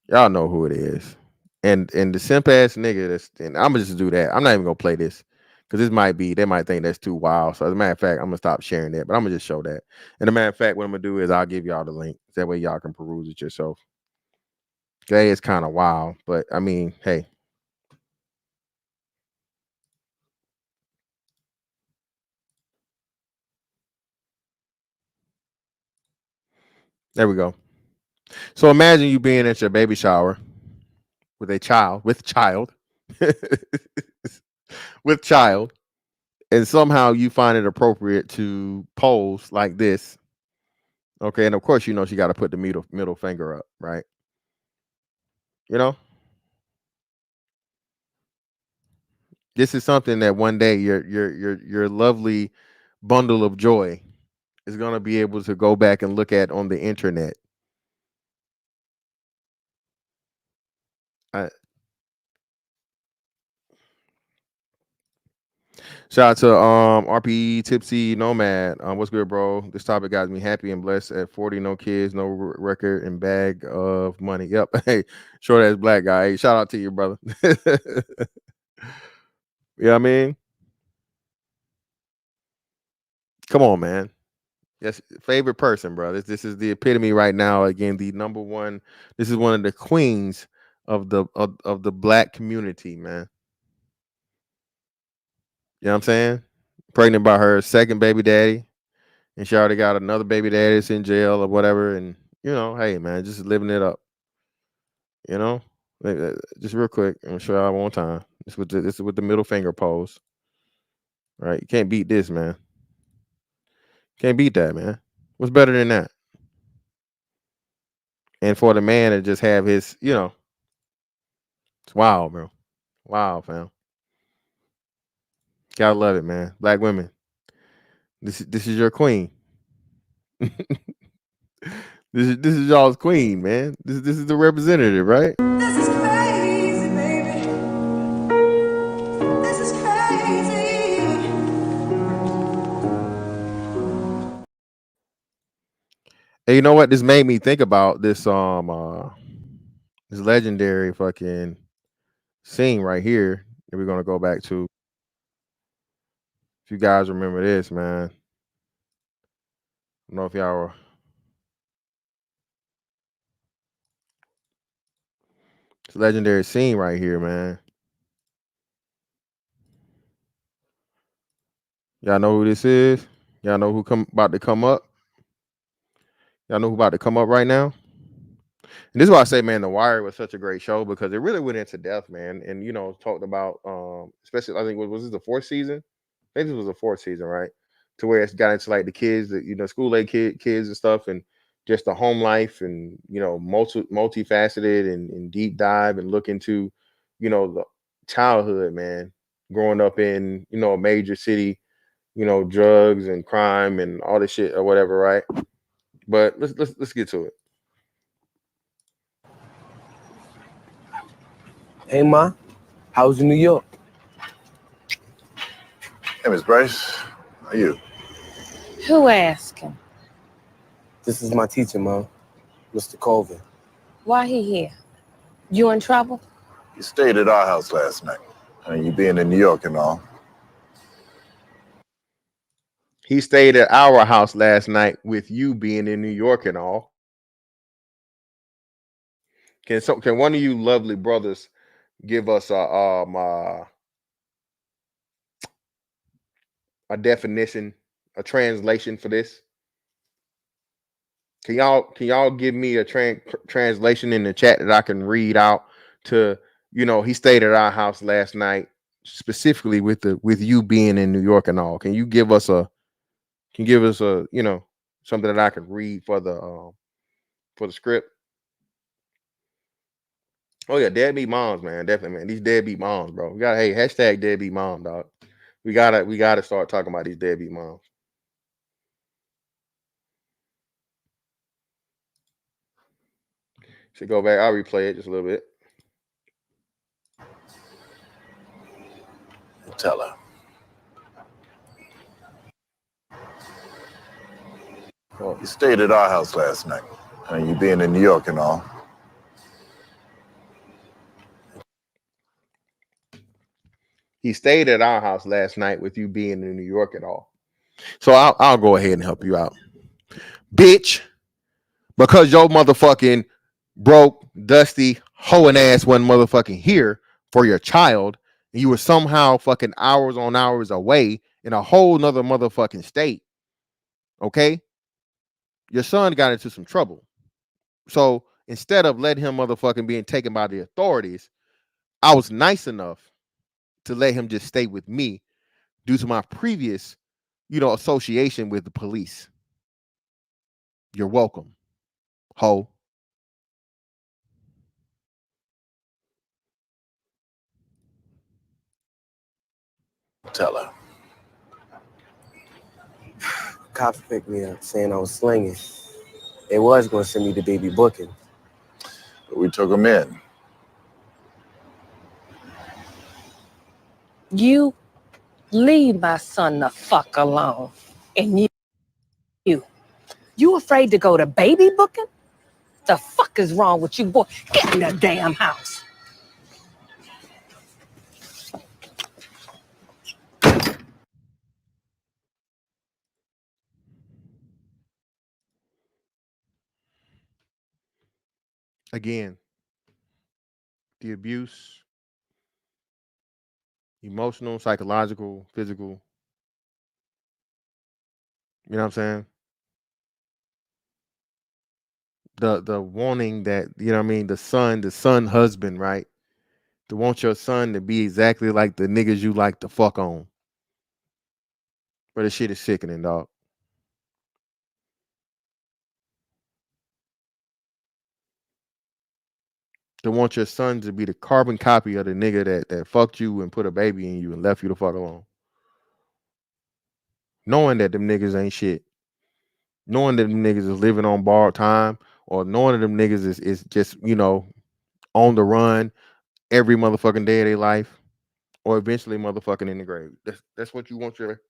Y'all know who it is. And the simp ass nigga and I'm gonna just do that. I'm not even gonna play this because they might think that's too wild. So as a matter of fact, I'm gonna stop sharing that, but I'm gonna just show that. And a matter of fact, what I'm gonna do is I'll give y'all the link. That way y'all can peruse it yourself. Okay, it's kind of wild, but I mean, hey. There we go. So imagine you being at your baby shower with child, with child, and somehow you find it appropriate to pose like this. Okay, and of course, she got to put the middle finger up, right? This is something that one day your lovely bundle of joy is gonna be able to go back and look at on the internet. Shout out to RP Tipsy Nomad. What's good, bro? This topic got me happy and blessed. At 40, no kids, no record, and bag of money. Yep. Hey, short ass black guy. Hey, shout out to you, brother. You know what I mean? Come on, man. Yes, favorite person, bro. This is the epitome right now. Again, the number one. This is one of the queens of the black community, man. You know what I'm saying? Pregnant by her second baby daddy, and she already got another baby daddy that's in jail or whatever. And hey, man, just living it up. Just real quick, I'm gonna show y'all one time. This is with the middle finger pose. Right? You can't beat this, man. Can't beat that, man. What's better than that? And for the man to just have his, it's wild, bro. Wow, fam. Gotta love it, man. Black women. This is your queen. This is y'all's queen, man. This is the representative, right? This is crazy, baby. This is crazy. And you know what? This made me think about this this legendary fucking scene right here that we're gonna go back to. If you guys remember this, man. I don't know if y'all were. It's a legendary scene right here, man. Y'all know who this is? Y'all know who about to come up? Y'all know who about to come up right now? And this is why I say, man, The Wire was such a great show because it really went into depth, man. And talked about especially I think was this the 4th season? I think this was the 4th season, right? To where it's got into like the kids, school age kids and stuff, and just the home life, and multifaceted and deep dive and look into, the childhood, man, growing up in a major city, drugs and crime and all this shit or whatever, right? But let's get to it. Hey, Ma, how's New York? Hey, Miss Bryce. How are you? Who asking? This is my teacher, Mom, Mr. Colvin. Why he here? You in trouble? You stayed at our house last night. You being in New York and all. He stayed at our house last night with you being in New York and all. Can one of you lovely brothers give us a definition, a translation for this? Can y'all give me a translation in the chat that I can read out to, he stayed at our house last night specifically with you being in New York and all. Can you give us a something that I can read for the script? Oh yeah, deadbeat moms, man. Definitely, man. These deadbeat moms, bro. We gotta hashtag deadbeat mom, dog. We gotta start talking about these deadbeat moms. Should go back. I'll replay it just a little bit. Tell her. Well, you stayed at our house last night. You being in New York and all. He stayed at our house last night with you being in New York and all. So I'll go ahead and help you out, bitch, because your motherfucking broke, dusty, hoeing ass wasn't motherfucking here for your child, and you were somehow fucking hours on hours away in a whole nother motherfucking state. Okay, your son got into some trouble. So instead of letting him motherfucking being taken by the authorities, I was nice enough to let him just stay with me due to my previous, association with the police. You're welcome, ho. Tell her. Cops picked me up saying I was slinging. They was going to send me to baby booking. But we took him in. You leave my son the fuck alone. And you afraid to go to baby booking? The fuck is wrong with you, boy? Get in the damn house. Again, the abuse, emotional, psychological, physical. You know what I'm saying? The wanting that, the son husband, right? To want your son to be exactly like the niggas you like to fuck on. But the shit is sickening, dog. To want your son to be the carbon copy of the nigga that fucked you and put a baby in you and left you the fuck alone. Knowing that them niggas ain't shit. Knowing that them niggas is living on borrowed time, or knowing that them niggas is just, on the run every motherfucking day of their life, or eventually motherfucking in the grave. That's what you want your,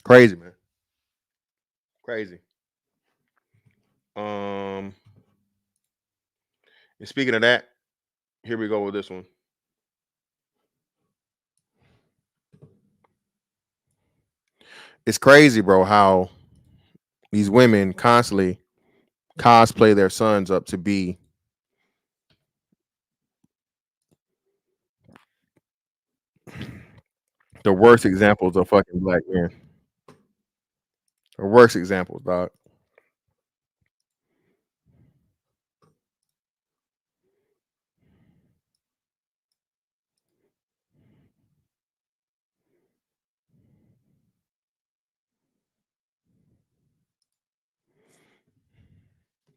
Crazy, man. Crazy. And speaking of that, here we go with this one. It's crazy, bro, how these women constantly cosplay their sons up to be the worst examples of fucking black men. The worst examples, dog.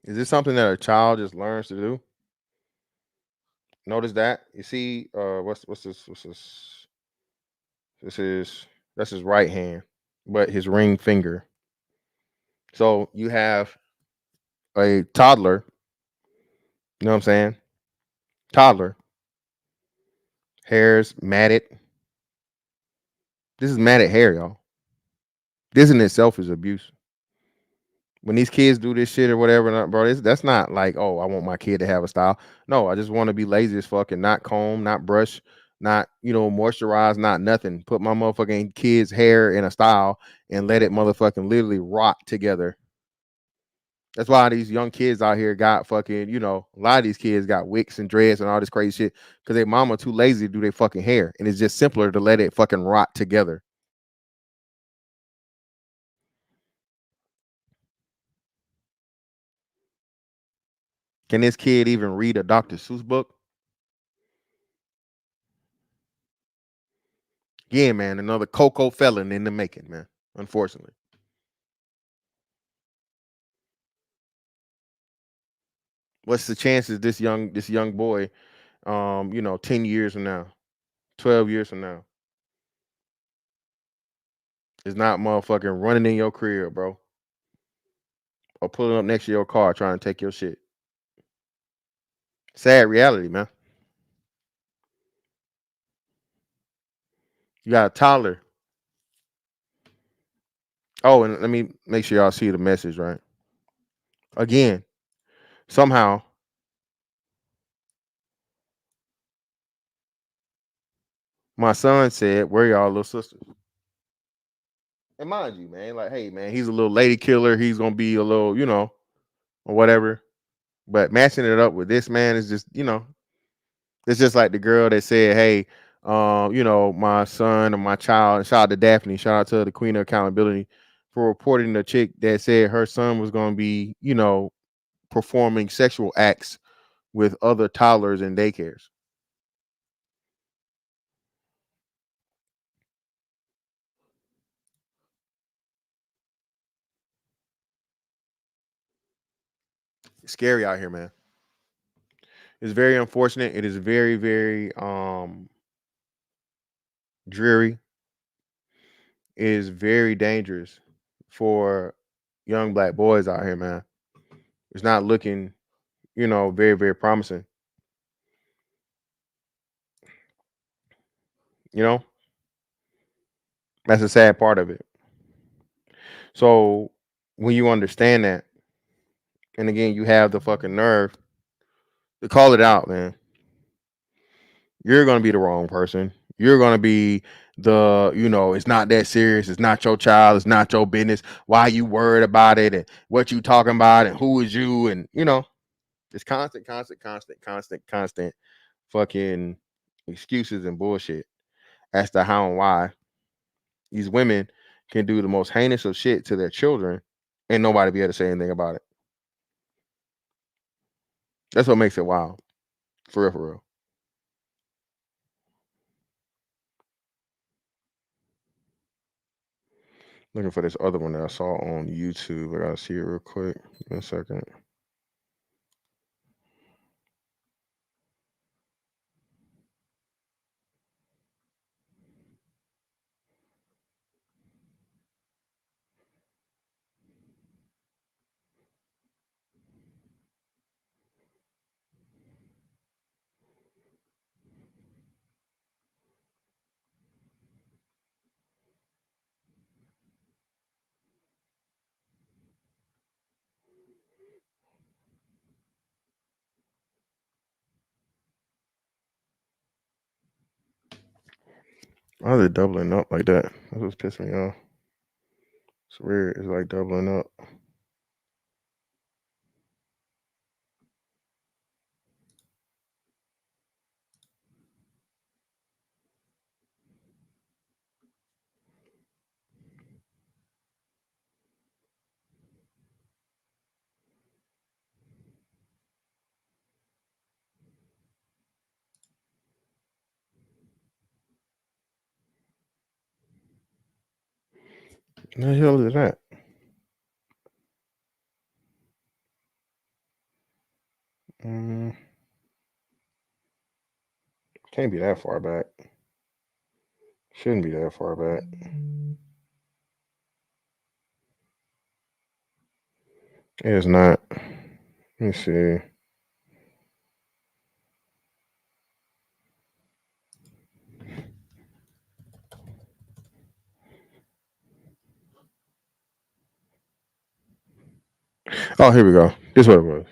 Is this something that a child just learns to do? Notice that. You see, what's this? What's this? That's his right hand, but his ring finger. So you have a toddler. You know what I'm saying? Toddler. Hair's matted. This is matted hair, y'all. This in itself is abuse. When these kids do this shit or whatever, bro, that's not like, oh, I want my kid to have a style. No, I just want to be lazy as fuck and not comb, not brush, not, moisturize, not nothing. Put my motherfucking kid's hair in a style and let it motherfucking literally rot together. That's why these young kids out here got fucking, a lot of these kids got wicks and dreads and all this crazy shit because their mama too lazy to do their fucking hair. And it's just simpler to let it fucking rot together. Can this kid even read a Dr. Seuss book? Yeah, man, another cocoa felon in the making, man. Unfortunately. What's the chances this young boy, 10 years from now, 12 years from now, is not motherfucking running in your crib, bro, or pulling up next to your car trying to take your shit? Sad reality, man. You got a toddler. Oh, and let me make sure y'all see the message, right? Again, somehow my son said, "Where y'all little sisters?" And mind you, man, like, hey, man, he's a little lady killer. He's gonna be a little, or whatever. But matching it up with this man is just, it's just like the girl that said, "Hey, my son or my child." And shout out to Daphne. Shout out to the Queen of Accountability for reporting the chick that said her son was going to be, performing sexual acts with other toddlers in daycares. It's scary out here, man. It's very unfortunate. It is very, very dreary. It is very dangerous for young black boys out here, man. It's not looking, very, very promising. That's the sad part of it. So when you understand that, and again, you have the fucking nerve to call it out, man, you're going to be the wrong person. You're going to be it's not that serious. It's not your child. It's not your business. Why you worried about it and what you talking about and who is you? And, it's constant fucking excuses and bullshit as to how and why these women can do the most heinous of shit to their children and nobody be able to say anything about it. That's what makes it wild. For real, for real. Looking for this other one that I saw on YouTube. I gotta see it real quick. Give me a second. Why are they doubling up like that? That's what's pissing me off. It's weird. It's like doubling up. What the hell is that? Can't be that far back. Shouldn't be that far back. It is not. Let me see. Oh, here we go. This is what it was.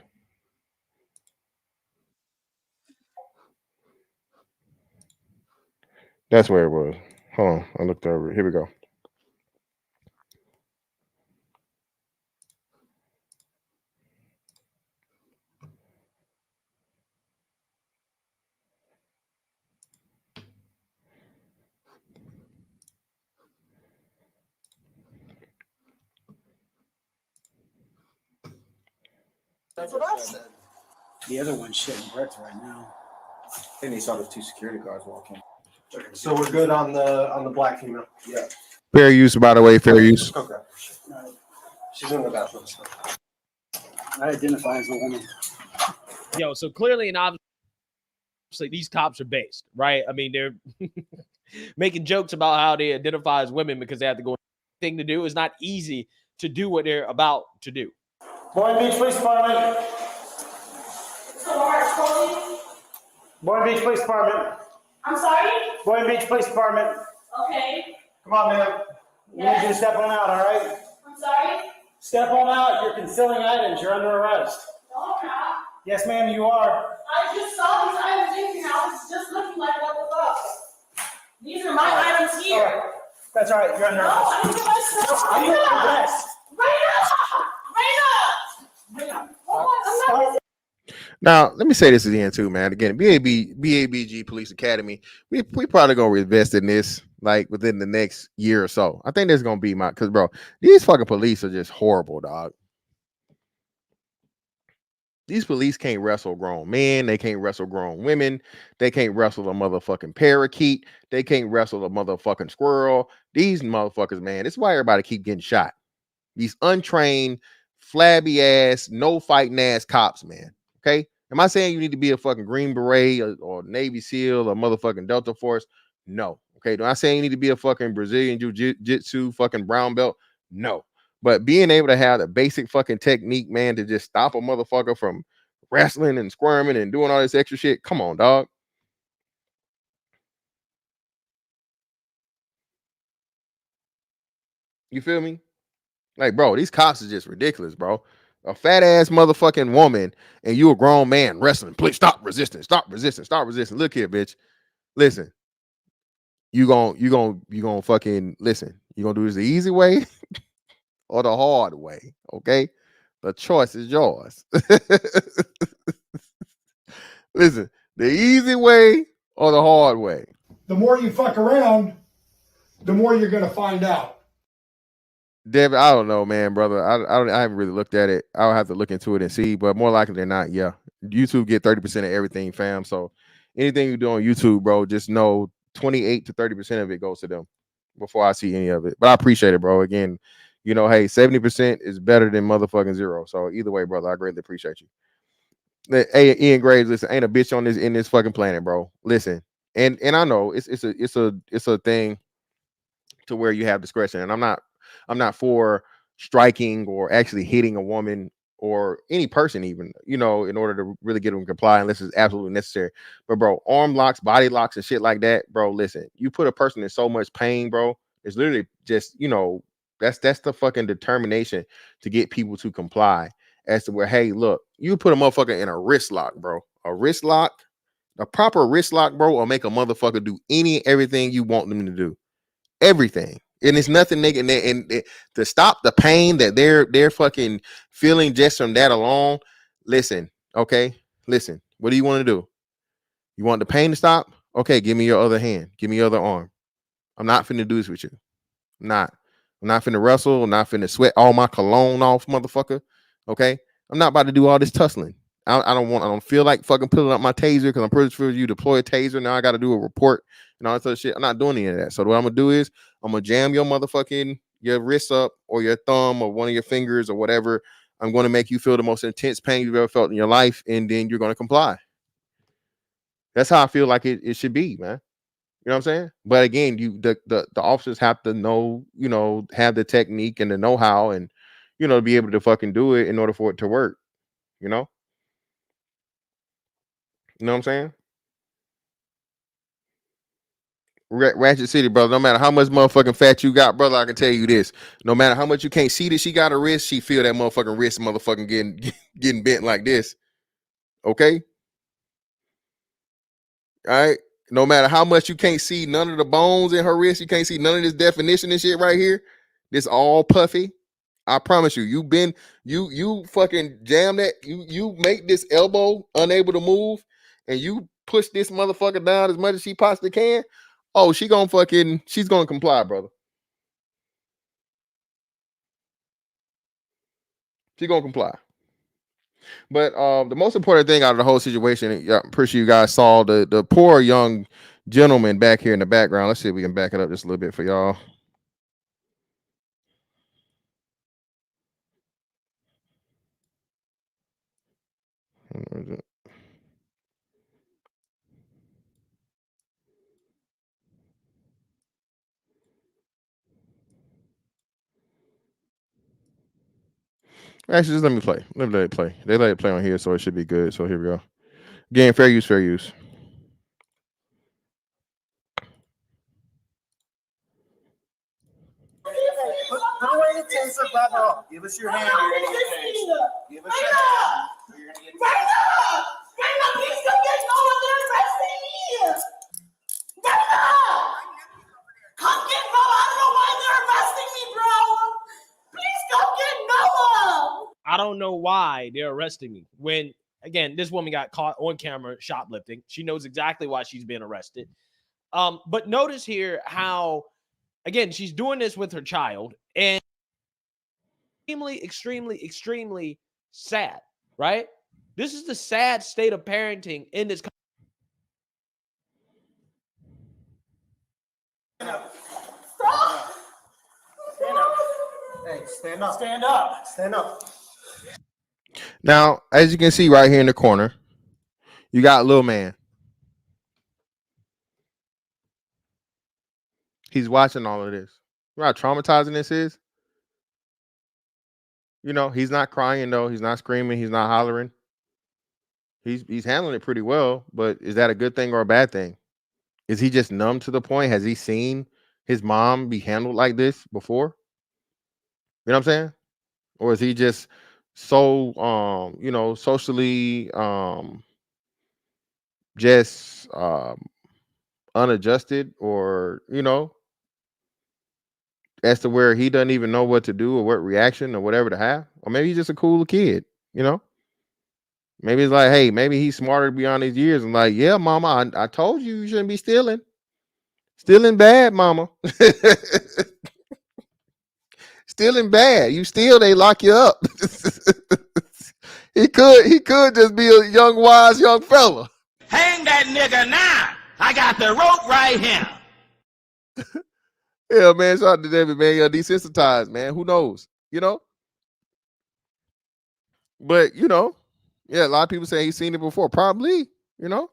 That's where it was. Hold on. I looked over. Here we go. That's what I said. The other one's shitting bricks right now. And he saw the 2 security guards walking. So we're good on the black female. Yeah. Fair use, by the way. Fair use. Okay. She's in the bathroom. I identify as a woman. Yo, so clearly and obviously these cops are based, right? I mean, they're making jokes about how they identify as women because they have to go. Thing to do is not easy to do what they're about to do. Boynton Beach Police Department. Boynton Beach Police Department. I'm sorry? Boynton Beach Police Department. Okay. Come on, ma'am. We need you to step on out, all right? I'm sorry? Step on out. You're concealing items. You're under arrest. No, I'm not. Yes, ma'am, you are. I just saw these items in here. I was just looking like, what the fuck? These are my items here. All right. That's all right. You're under No, arrest. I didn't get my stuff. Are you under arrest? Raina! I'm not. Now, let me say this again too, man. Again, BABG Police Academy. We probably gonna invest in this like within the next year or so. I think there's gonna be because bro, these fucking police are just horrible, dog. These police can't wrestle grown men. They can't wrestle grown women. They can't wrestle a motherfucking parakeet. They can't wrestle a motherfucking squirrel. These motherfuckers, man. This is why everybody keep getting shot. These untrained, flabby ass, no fighting ass cops, man. Okay. Am I saying you need to be a fucking Green Beret or Navy SEAL or motherfucking Delta Force? No. Okay. Am I saying you need to be a fucking Brazilian Jiu-Jitsu fucking brown belt? No. But being able to have the basic fucking technique, man, to just stop a motherfucker from wrestling and squirming and doing all this extra shit. Come on, dog. You feel me? Like, bro, these cops are just ridiculous, bro. A fat ass motherfucking woman and you a grown man wrestling. Please stop resisting. Stop resisting. Stop resisting. Look here, bitch. Listen. You gonna fucking listen. You gonna do this the easy way or the hard way. Okay. The choice is yours. Listen, the easy way or the hard way. The more you fuck around, the more you're gonna find out. Devin, I don't know, man, brother. I haven't really looked at it. I'll have to look into it and see, but more likely than not, yeah. YouTube get 30% of everything, fam. So anything you do on YouTube, bro, just know 28 to 30% of it goes to them before I see any of it. But I appreciate it, bro. Again, you know, hey, 70% is better than motherfucking 0. So either way, brother, I greatly appreciate you. Hey, Ian Graves, listen, ain't a bitch on this fucking planet, bro. Listen, and I know it's a thing to where you have discretion, and I'm not for striking or actually hitting a woman or any person, even, you know, in order to really get them to comply unless it's absolutely necessary. But bro, arm locks, body locks, and shit like that, bro. Listen, you put a person in so much pain, bro. It's literally just, you know, that's the fucking determination to get people to comply. As to where, hey, look, you put a motherfucker in a wrist lock, bro. A wrist lock, a proper wrist lock, bro, will make a motherfucker do everything you want them to do. Everything. And it's nothing negative. And to stop the pain that they're fucking feeling just from that alone. Listen, okay, listen. What do you want to do? You want the pain to stop? Okay, give me your other hand. Give me your other arm. I'm not finna do this with you. I'm not finna wrestle. I'm not finna sweat all my cologne off, motherfucker. Okay, I'm not about to do all this tussling. I don't feel like fucking pulling up my taser because I'm pretty sure you deploy a taser. Now I got to do a report and all that other shit. I'm not doing any of that. So what I'm gonna do is I'm gonna jam your wrist up or your thumb or one of your fingers or whatever. I'm going to make you feel the most intense pain you've ever felt in your life, and then you're going to comply. That's how I feel like it should be, man. You know what I'm saying? But again, the officers have to know, you know, have the technique and the know-how and, you know, be able to fucking do it in order for it to work, you know? You know what I'm saying? Ratchet City, brother. No matter how much motherfucking fat you got, brother, I can tell you this. No matter how much you can't see that she got a wrist, she feel that motherfucking wrist motherfucking getting bent like this. Okay? All right. No matter how much you can't see none of the bones in her wrist, you can't see none of this definition and shit right here. This all puffy. I promise you, you fucking jam that, you make this elbow unable to move, and you push this motherfucker down as much as she possibly can. Oh, she's gonna comply, brother. She's gonna comply. But the most important thing out of the whole situation, yeah, I'm pretty sure you guys saw the poor young gentleman back here in the background. Let's see if we can back it up just a little bit for y'all. Where is it? Actually, just let me play. Let it play. They let it play on here, so it should be good. So here we go. Again, fair use, fair use. Put away the taser, grab her up. Give us your hand. Give us your hand. You're gonna get Please come get Noah. They're arresting me. Come get Noah. I don't know why they're arresting me, bro. Please come get Noah. I don't know why they're arresting me. When, again, this woman got caught on camera shoplifting. She knows exactly why she's being arrested. But notice here how, again, she's doing this with her child, and extremely sad, right? This is the sad state of parenting in this country. Stop. Stand up. Hey, stand up. Stand up. Stand up. Now, as you can see right here in the corner, you got little man. He's watching all of this. You know how traumatizing this is? You know, he's not crying though. He's not screaming. He's not hollering. He's handling it pretty well, but is that a good thing or a bad thing? Is he just numb to the point? Has he seen his mom be handled like this before? You know what I'm saying? Or is he just so socially just unadjusted, or as to where he doesn't even know what to do or what reaction or whatever to have? Or maybe he's just a cool kid, Maybe it's like, hey, maybe he's smarter beyond his years and like, yeah, mama, I told you shouldn't be stealing. Stealing bad, mama. Stealing bad. You steal, they lock you up. He could just be a young, wise young fella. Hang that nigga now. I got the rope right here. Yeah, man. Shout out to David, man. You're desensitized, man. Who knows? But yeah, a lot of people say he's seen it before. Probably, But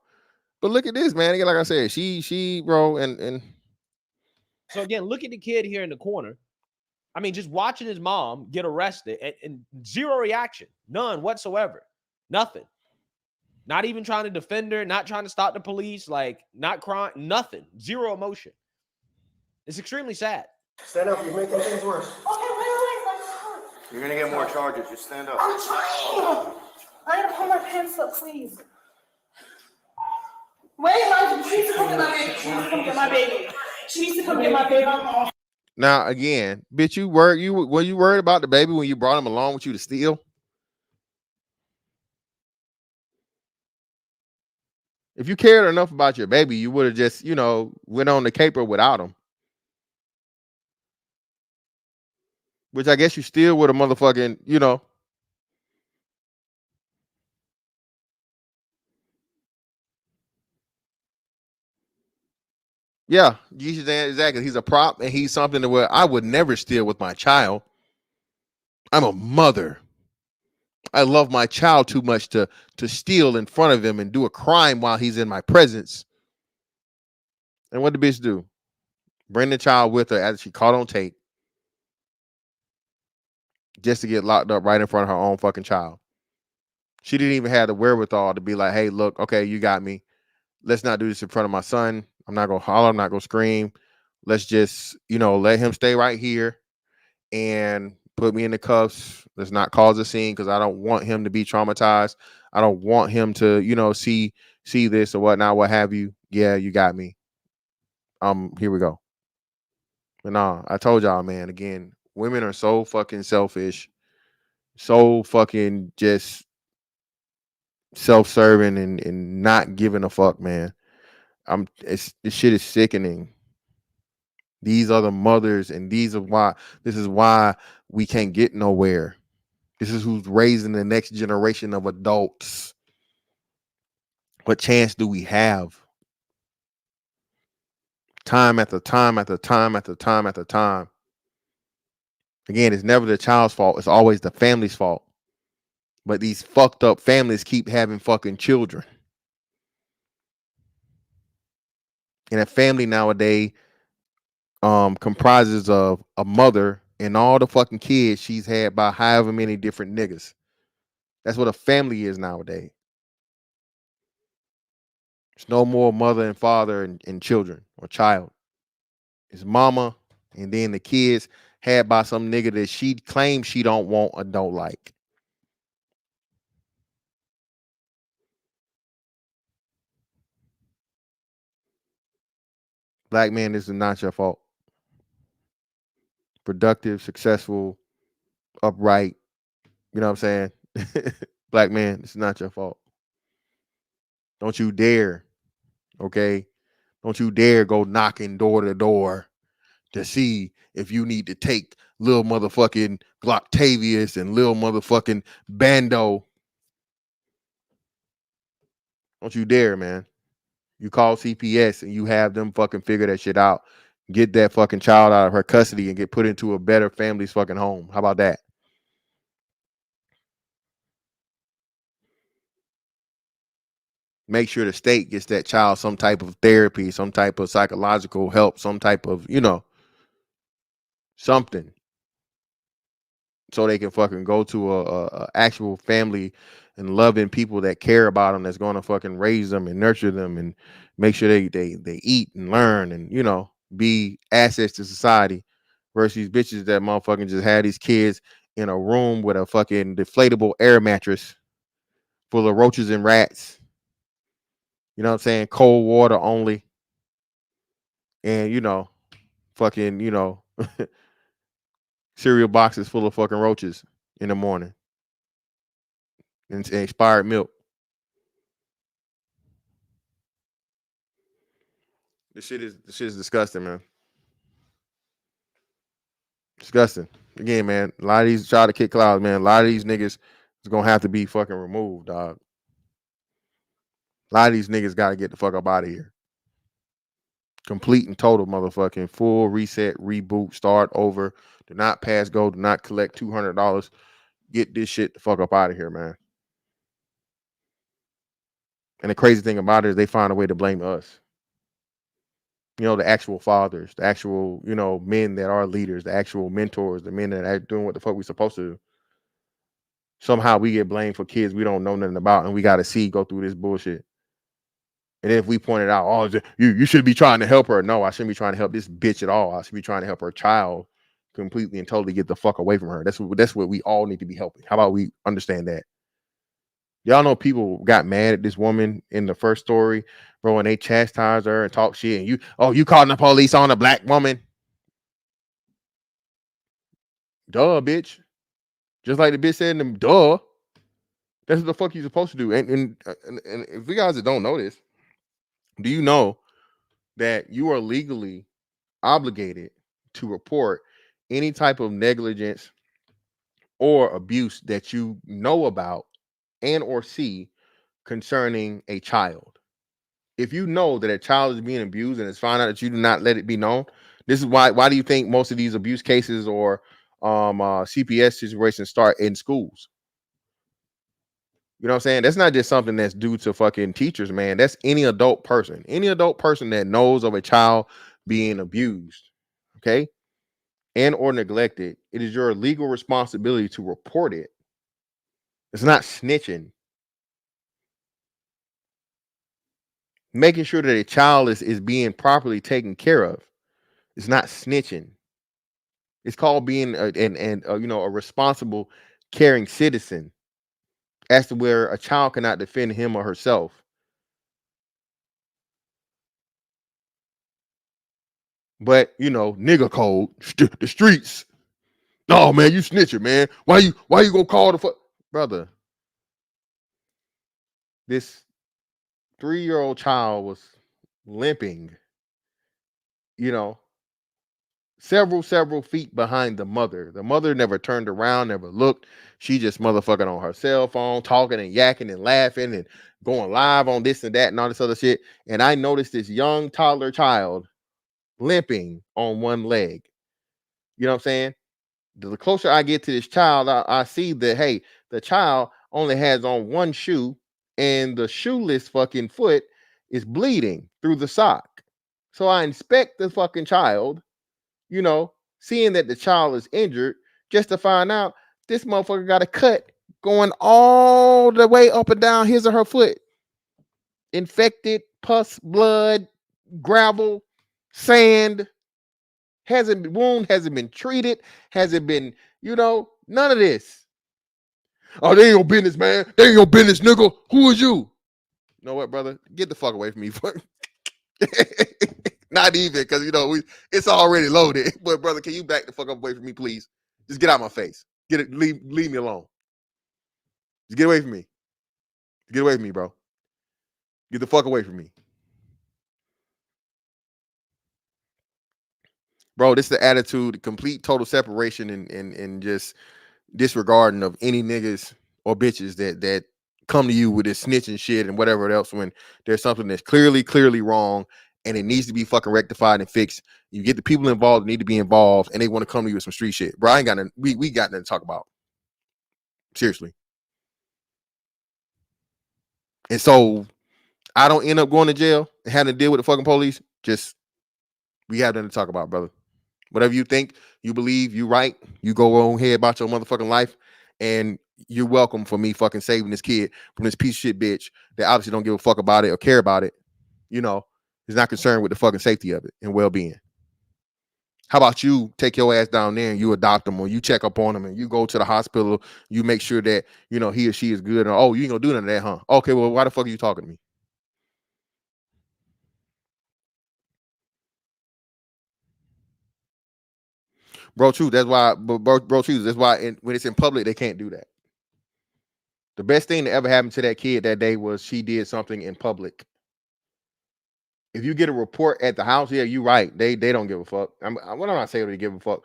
look at this, man. Again, like I said, she, bro, and So again, look at the kid here in the corner. I mean, just watching his mom get arrested and zero reaction, none whatsoever, nothing. Not even trying to defend her, not trying to stop the police, like not crying, nothing, zero emotion. It's extremely sad. Stand up. You're making things worse. Okay, wait. You're gonna get more charges. Just stand up. I'm trying. I gotta pull my pants up, please. Wait, Elijah, she needs to come get my baby. She needs to come get my baby. She needs to come get my baby. now again, bitch, were you worried about the baby when you brought him along with you to steal? If you cared enough about your baby, you would have just, went on the caper without him. Which I guess you still would have motherfucking, Yeah, you should say exactly. He's a prop and he's something to where I would never steal with my child. I'm a mother. I love my child too much to steal in front of him and do a crime while he's in my presence. And what did the bitch do? Bring the child with her as she caught on tape just to get locked up right in front of her own fucking child. She didn't even have the wherewithal to be like, hey, look, okay, you got me. Let's not do this in front of my son. I'm not gonna holler, I'm not gonna scream. Let's just, let him stay right here and put me in the cuffs. Let's not cause a scene because I don't want him to be traumatized. I don't want him to, see this or whatnot, what have you. Yeah, you got me. Here we go. But nah, I told y'all, man, again, women are so fucking selfish, so fucking just self-serving and not giving a fuck, man. This shit is sickening. These are the mothers, and this is why we can't get nowhere. This is who's raising the next generation of adults. What chance do we have? Time after time after time after time after time. Again, it's never the child's fault. It's always the family's fault. But these fucked up families keep having fucking children. And a family nowadays comprises of a mother and all the fucking kids she's had by however many different niggas. That's what a family is nowadays. It's no more mother and father and children or child. It's mama and then the kids had by some nigga that she claims she don't want or don't like. Black man, this is not your fault. Productive, successful, upright. You know what I'm saying? Black man, it's not your fault. Don't you dare, okay? Don't you dare go knocking door to door to see if you need to take little motherfucking Glocktavius and little motherfucking Bando. Don't you dare, man. You call CPS and you have them fucking figure that shit out. Get that fucking child out of her custody and get put into a better family's fucking home. How about that? Make sure the state gets that child some type of therapy, some type of psychological help, some type of, something. So they can fucking go to a actual family and loving people that care about them, that's going to fucking raise them and nurture them and make sure they eat and learn and, be assets to society versus these bitches that motherfucking just had these kids in a room with a fucking deflatable air mattress full of roaches and rats. You know what I'm saying? Cold water only. And, fucking, cereal boxes full of fucking roaches in the morning. And expired milk. This shit is disgusting, man. Disgusting. Again, man, a lot of these try to kick clouds, man. A lot of these niggas is gonna have to be fucking removed, dog. A lot of these niggas gotta get the fuck up out of here. Complete and total motherfucking full reset, reboot, start over. Do not pass go. Do not collect $200. Get this shit the fuck up out of here, man. And the crazy thing about it is they find a way to blame us. The actual fathers, the actual, men that are leaders, the actual mentors, the men that are doing what the fuck we supposed to do. Somehow we get blamed for kids we don't know nothing about, and we got to go through this bullshit. And then if we point it out, oh, you should be trying to help her. No, I shouldn't be trying to help this bitch at all. I should be trying to help her child completely and totally get the fuck away from her. That's what we all need to be helping. How about we understand that? Y'all know people got mad at this woman in the first story, bro, and they chastised her and talk shit. And you calling the police on a black woman? Duh, bitch. Just like the bitch said in them, duh. That's what the fuck you supposed to do. And if you guys that don't know this, do you know that you are legally obligated to report any type of negligence or abuse that you know about and or see concerning a child? If you know that a child is being abused and it's found out that you do not let it be known, this is why do you think most of these abuse cases or CPS situations start in schools? You know what I'm saying? That's not just something that's due to fucking teachers, man. That's any adult person. Any adult person that knows of a child being abused, okay, and or neglected, it is your legal responsibility to report it. It's not snitching. making sure that a child is being properly taken care of. It's not snitching. It's called being a responsible, caring citizen. As to where a child cannot defend him or herself. But nigga code, the streets. No, man, you snitching, man. Why you gonna call the fuck, brother? This 3-year-old child was limping, several feet behind the mother. The mother never turned around, never looked. She just motherfucking on her cell phone, talking and yakking and laughing and going live on this and that and all this other shit. And I noticed this young toddler child limping on one leg. You know what I'm saying? The closer I get to this child, I see that, hey, the child only has on one shoe and the shoeless fucking foot is bleeding through the sock. So I inspect the fucking child, seeing that the child is injured, just to find out this motherfucker got a cut going all the way up and down his or her foot. Infected, pus, blood, gravel, sand. Wound hasn't been treated, hasn't been, none of this. Oh, they ain't your business, man. They ain't your business, nigga. Who is you? You know what, brother? Get the fuck away from me. Not even, because it's already loaded. But brother, can you back the fuck up away from me, please? Just get out my face. Leave me alone. Just get away from me. Get away from me, bro. Get the fuck away from me. Bro, this is the attitude, complete total separation and just disregarding of any niggas or bitches that come to you with this snitching shit and whatever else when there's something that's clearly wrong and it needs to be fucking rectified and fixed. You get the people involved that need to be involved and they want to come to you with some street shit. Bro, I ain't got nothing. We got nothing to talk about. Seriously. And so I don't end up going to jail and having to deal with the fucking police. Just we have nothing to talk about, brother. Whatever you think, you believe, you right, you go on ahead about your motherfucking life, and you're welcome for me fucking saving this kid from this piece of shit bitch that obviously don't give a fuck about it or care about it, is not concerned with the fucking safety of it and well-being. How about you take your ass down there and you adopt them or you check up on them and you go to the hospital, you make sure that, he or she is good, and you ain't gonna do none of that, huh? Okay, well, why the fuck are you talking to me? Bro, true. That's why, bro, true. That's why when it's in public, they can't do that. The best thing that ever happened to that kid that day was she did something in public. If you get a report at the house, yeah, you're right. They don't give a fuck. What am I saying? They give a fuck.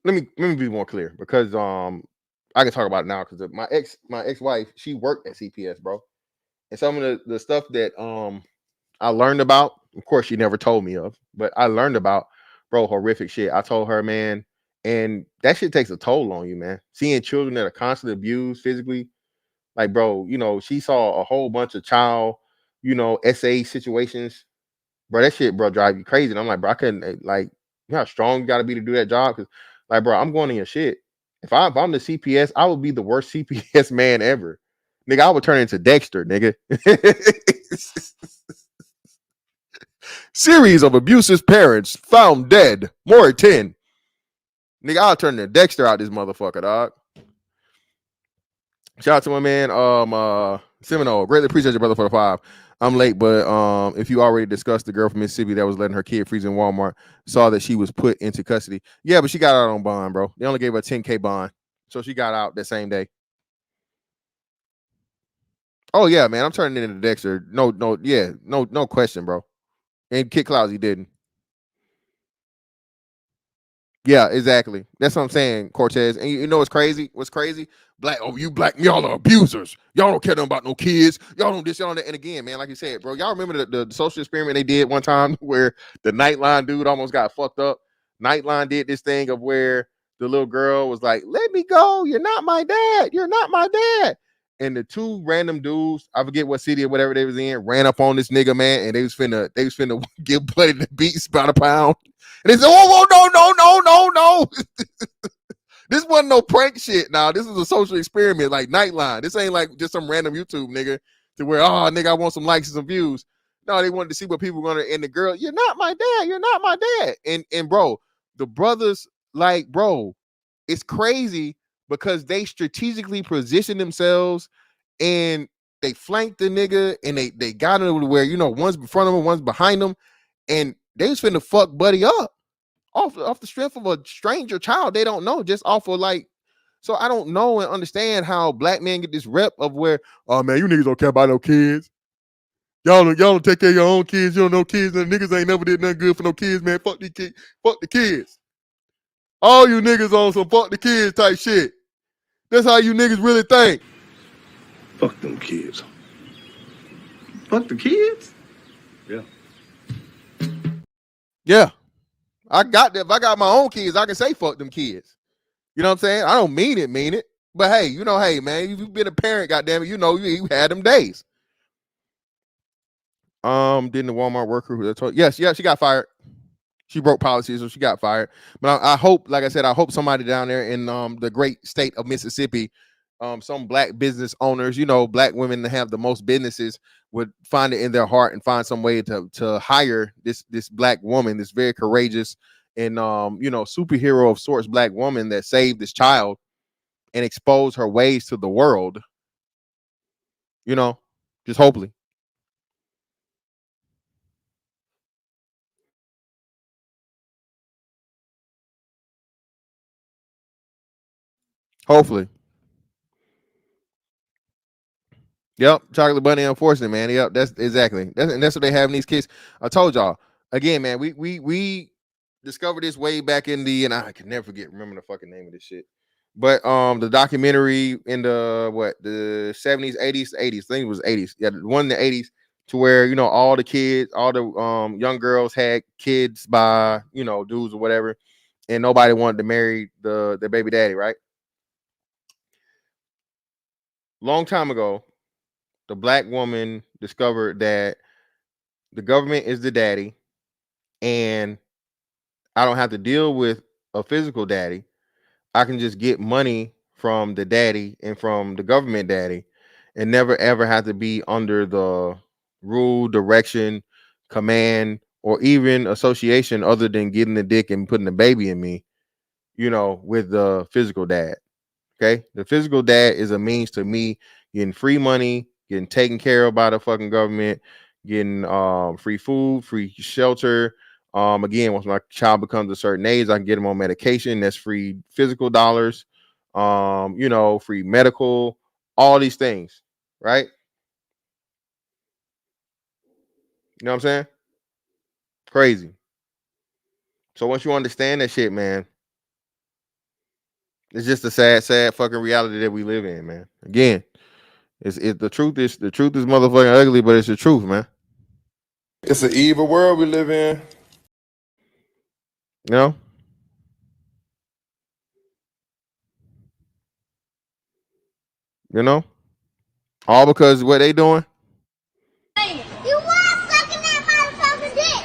Let me be more clear because I can talk about it now because my ex-wife, she worked at CPS, bro, and some of the stuff that I learned about, of course, she never told me of, but I learned about, bro, horrific shit. I told her, man. And that shit takes a toll on you, man. Seeing children that are constantly abused physically, like, bro, she saw a whole bunch of child, SA situations. Bro, that shit, bro, drive you crazy. And I'm like, bro, I couldn't, like, how strong you got to be to do that job? Because, like, bro, I'm going in your shit. If I'm the CPS, I would be the worst CPS man ever. Nigga, I would turn into Dexter, nigga. Series of abusive parents found dead. More 10. Nigga, I'll turn the Dexter out this motherfucker, dog. Shout out to my man, Seminole. Greatly appreciate your brother for the 5. I'm late, but if you already discussed the girl from Mississippi that was letting her kid freeze in Walmart, saw that she was put into custody. Yeah, but she got out on bond, bro. They only gave her a $10K bond. So she got out that same day. Oh, yeah, man. I'm turning it into Dexter. No question, bro. And Kid Clousy didn't. Yeah, exactly. That's what I'm saying, Cortez. And you know what's crazy? What's crazy? You black, y'all are abusers. Y'all don't care nothing about no kids. Y'all don't this, y'all don't that. And again, man, like you said, bro, y'all remember the social experiment they did one time where the Nightline dude almost got fucked up? Nightline did this thing of where the little girl was like, let me go. You're not my dad. You're not my dad. And the two random dudes, I forget what city or whatever they was in, ran up on this nigga, man, and they was finna give Buddy the Beats about a pound. And they said, whoa, no. This wasn't no prank shit. Now, this is a social experiment, like Nightline. This ain't like just some random YouTube nigga to where, nigga, I want some likes and some views. No, they wanted to see what people were gonna. And the girl, you're not my dad. You're not my dad. And bro, the brothers, like, bro, it's crazy because they strategically position themselves and they flanked the nigga and they got him to where, you know, one's in front of him, one's behind him, and they was finna fuck Buddy up off the strength of a stranger child they don't know, just off of like. So I don't know and understand how black men get this rep of where, oh man, you niggas don't care about no kids. Y'all don't take care of your own kids. You don't know kids. And niggas ain't never did nothing good for no kids, man. Fuck these kids. Fuck the kids. All you niggas on some fuck the kids type shit. That's how you niggas really think. Fuck them kids. Fuck the kids? Yeah. Yeah. I got that. If I got my own kids, I can say fuck them kids. You know what I'm saying? I don't mean it. But hey, you know, hey, man, if you've been a parent, goddamn it, you know, you had them days. Didn't the Walmart worker who told? Yes, she got fired. She broke policies, so she got fired. But I hope, like I said, I hope somebody down there in the great state of Mississippi, some black business owners, you know, black women that have the most businesses, would find it in their heart and find some way to hire this black woman, this very courageous and you know, superhero of sorts black woman that saved this child and expose her ways to the world. You know, just hopefully. Hopefully. Yep, chocolate bunny unfortunate, man. Yep, that's exactly. That's what they have in these kids. I told y'all again, man. We discovered this way back in the, and I can never remember the fucking name of this shit. But the documentary in the 70s, 80s, 80s. I think it was 80s. Yeah, the one in the 80s, to where, you know, all the kids, all the young girls had kids by, you know, dudes or whatever, and nobody wanted to marry their baby daddy, right? Long time ago, the black woman discovered that the government is the daddy, and I don't have to deal with a physical daddy. I can just get money from the daddy and from the government daddy and never ever have to be under the rule, direction, command, or even association other than getting the dick and putting the baby in me, you know, with the physical dad. Okay. The physical dad is a means to me getting free money, getting taken care of by the fucking government, getting free food, free shelter. Again, once my child becomes a certain age, I can get him on medication. That's free physical dollars, you know, free medical, all these things, right? You know what I'm saying? Crazy. So once you understand that shit, man, it's just a sad fucking reality that we live in, man. Again, it's the truth is motherfucking ugly, but it's the truth, man. It's an evil world we live in. You know? You know? All because what they doing? You was sucking that motherfucking dick.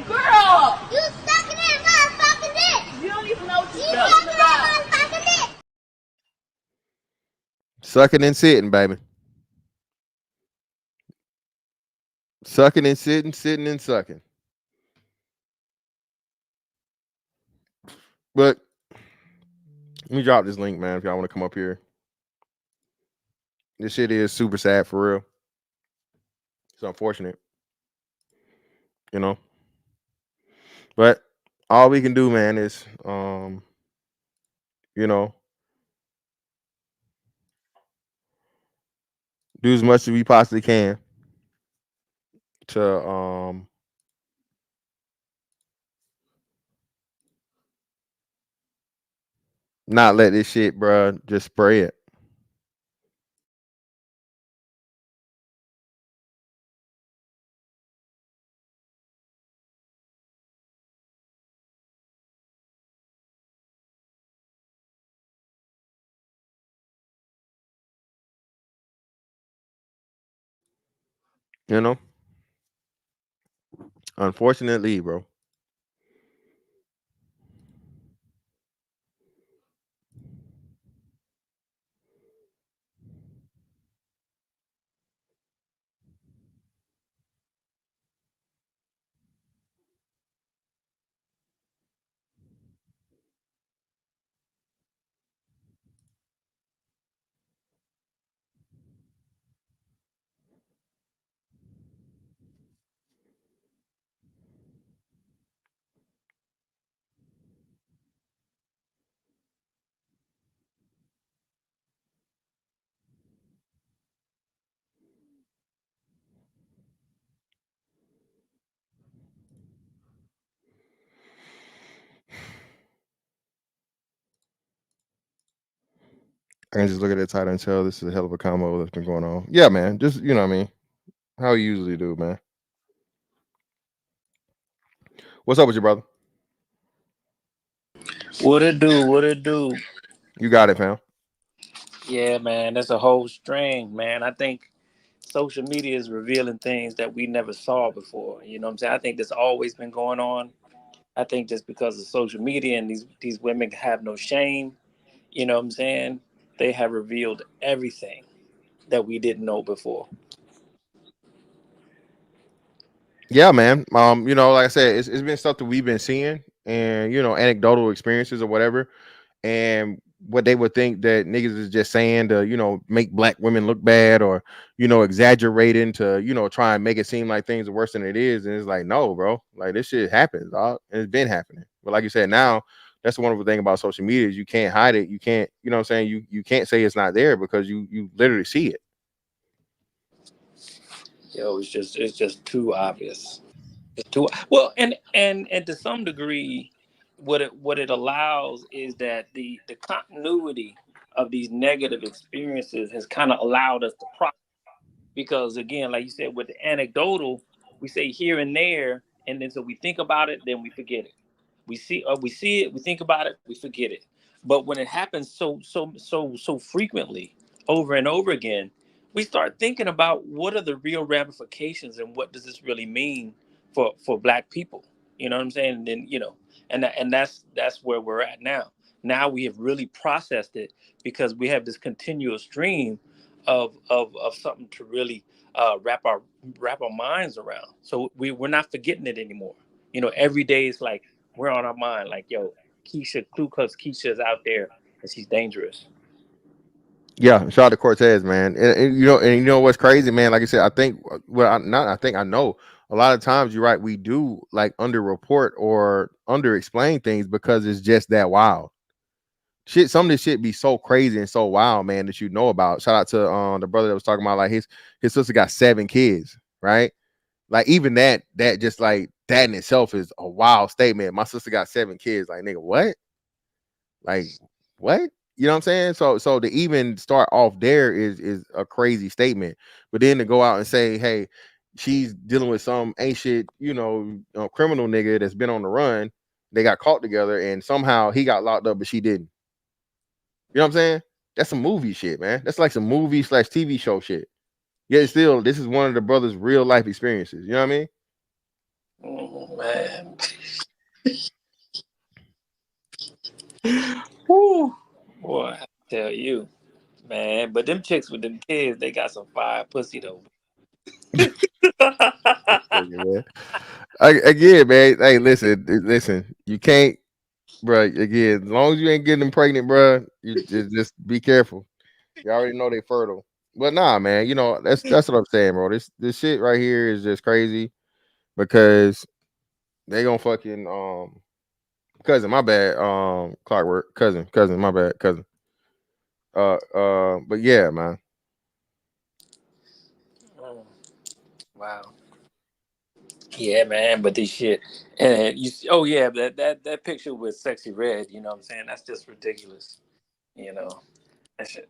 Girl, you sucking that motherfucking dick. You don't even know what you're sucking that motherfucking dick. Sucking and sitting, baby. Sucking and sitting, sitting and sucking. But let me drop this link, man, if y'all want to come up here. This shit is super sad for real. It's unfortunate. You know? But all we can do, man, is you know, do as much as we possibly can to not let this shit, bruh, just spray it. You know? Unfortunately, bro. I can just look at the title and tell this is a hell of a combo that's been going on. Yeah, man. Just you know what I mean. How you usually do, man. What's up with you, brother? What it do? What it do? You got it, fam. Yeah, man, that's a whole string, man. I think social media is revealing things that we never saw before. You know what I'm saying? I think that's always been going on. I think just because of social media and these women have no shame, you know what I'm saying? They have revealed everything that we didn't know before. Yeah, man. Like I said, it's been stuff that we've been seeing and anecdotal experiences or whatever. And what they would think that niggas is just saying to, make black women look bad or, exaggerating to, try and make it seem like things are worse than it is. And it's like, no, bro, like this shit happens, dog. And it's been happening. But like you said, now that's the wonderful thing about social media is you can't hide it. You can't, you know what I'm saying? You can't say it's not there because you literally see it. Yo, it's just too obvious. It's too well, and to some degree, what it allows is that the continuity of these negative experiences has kind of allowed us to process. Because again, like you said, with the anecdotal, we say here and there, and then so we think about it, then we forget it. We see it, we think about it, we forget it. But when it happens so frequently, over and over again, we start thinking about what are the real ramifications and what does this really mean for Black people. You know what I'm saying? And then and that's where we're at now. Now we have really processed it because we have this continuous stream of something to really wrap our minds around. So we're not forgetting it anymore. Every day is like we're on our mind. Like, yo, Keisha, Ku Klux Keisha is out there and she's dangerous. Yeah, shout out to Cortez, man. And what's crazy, man. Like I said, I think I know a lot of times you're right. We do like underreport or under explain things because it's just that wild. Shit, some of this shit be so crazy and so wild, man, that you know about. Shout out to the brother that was talking about like his sister got 7 kids, right? Like even that just like that in itself is a wild statement. My sister got 7 kids. Like, nigga, what? Like, what? You know what I'm saying? So to even start off there is a crazy statement. But then to go out and say, hey, she's dealing with some ain't shit, criminal nigga that's been on the run. They got caught together and somehow he got locked up, but she didn't. You know what I'm saying? That's some movie shit, man. That's like some movie / TV show shit. Yet still, this is one of the brother's real life experiences. You know what I mean? Oh, man. Whew. Boy, I tell you, man. But them chicks with them kids, they got some fire pussy though. Man. Again, man. Hey, listen. You can't, bro. Again, as long as you ain't getting them pregnant, bro, you just be careful. You already know they fertile. But nah, man. That's what I'm saying, bro. This shit right here is just crazy because they gonna fucking cousin. My bad. Clockwork cousin. My bad. Cousin. But yeah, man. Wow. Yeah, man. But this shit, and you. Oh yeah, that picture with Sexy Red. You know what I'm saying? That's just ridiculous. You know that shit.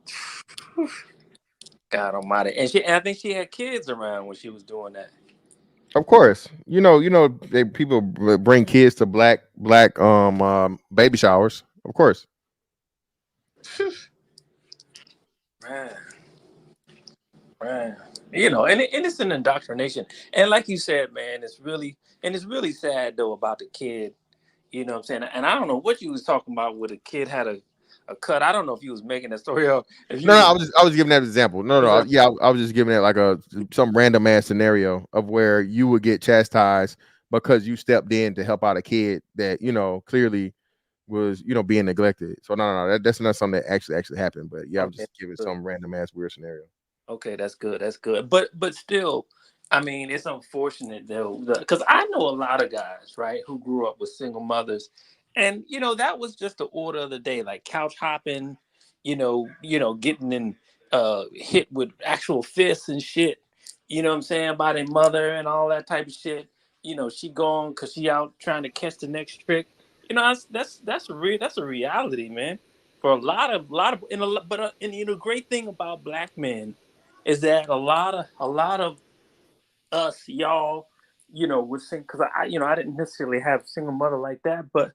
God Almighty. And I think she had kids around when she was doing that. Of course, people bring kids to black baby showers. Of course, Man, man. And it's an indoctrination. And like you said, man, it's really sad though about the kid. You know what I'm saying? And I don't know what you was talking about where the kid had a cut. I don't know if you was making that story up. If you no, was I was giving that example. No, I was just giving it like some random ass scenario of where you would get chastised because you stepped in to help out a kid that clearly was being neglected. So no, that's not something that actually happened. But yeah, I'm okay. just giving some random ass weird scenario. Okay, that's good. That's good. But still, I mean, it's unfortunate though, because I know a lot of guys, right, who grew up with single mothers, and that was just the order of the day, like couch hopping, getting in hit with actual fists and shit. You know what I'm saying, by their mother and all that type of shit. She gone because she out trying to catch the next trick. That's a reality, man. for a lot of, the great thing about black men is that a lot of us, y'all, would sing, because I didn't necessarily have a single mother like that, but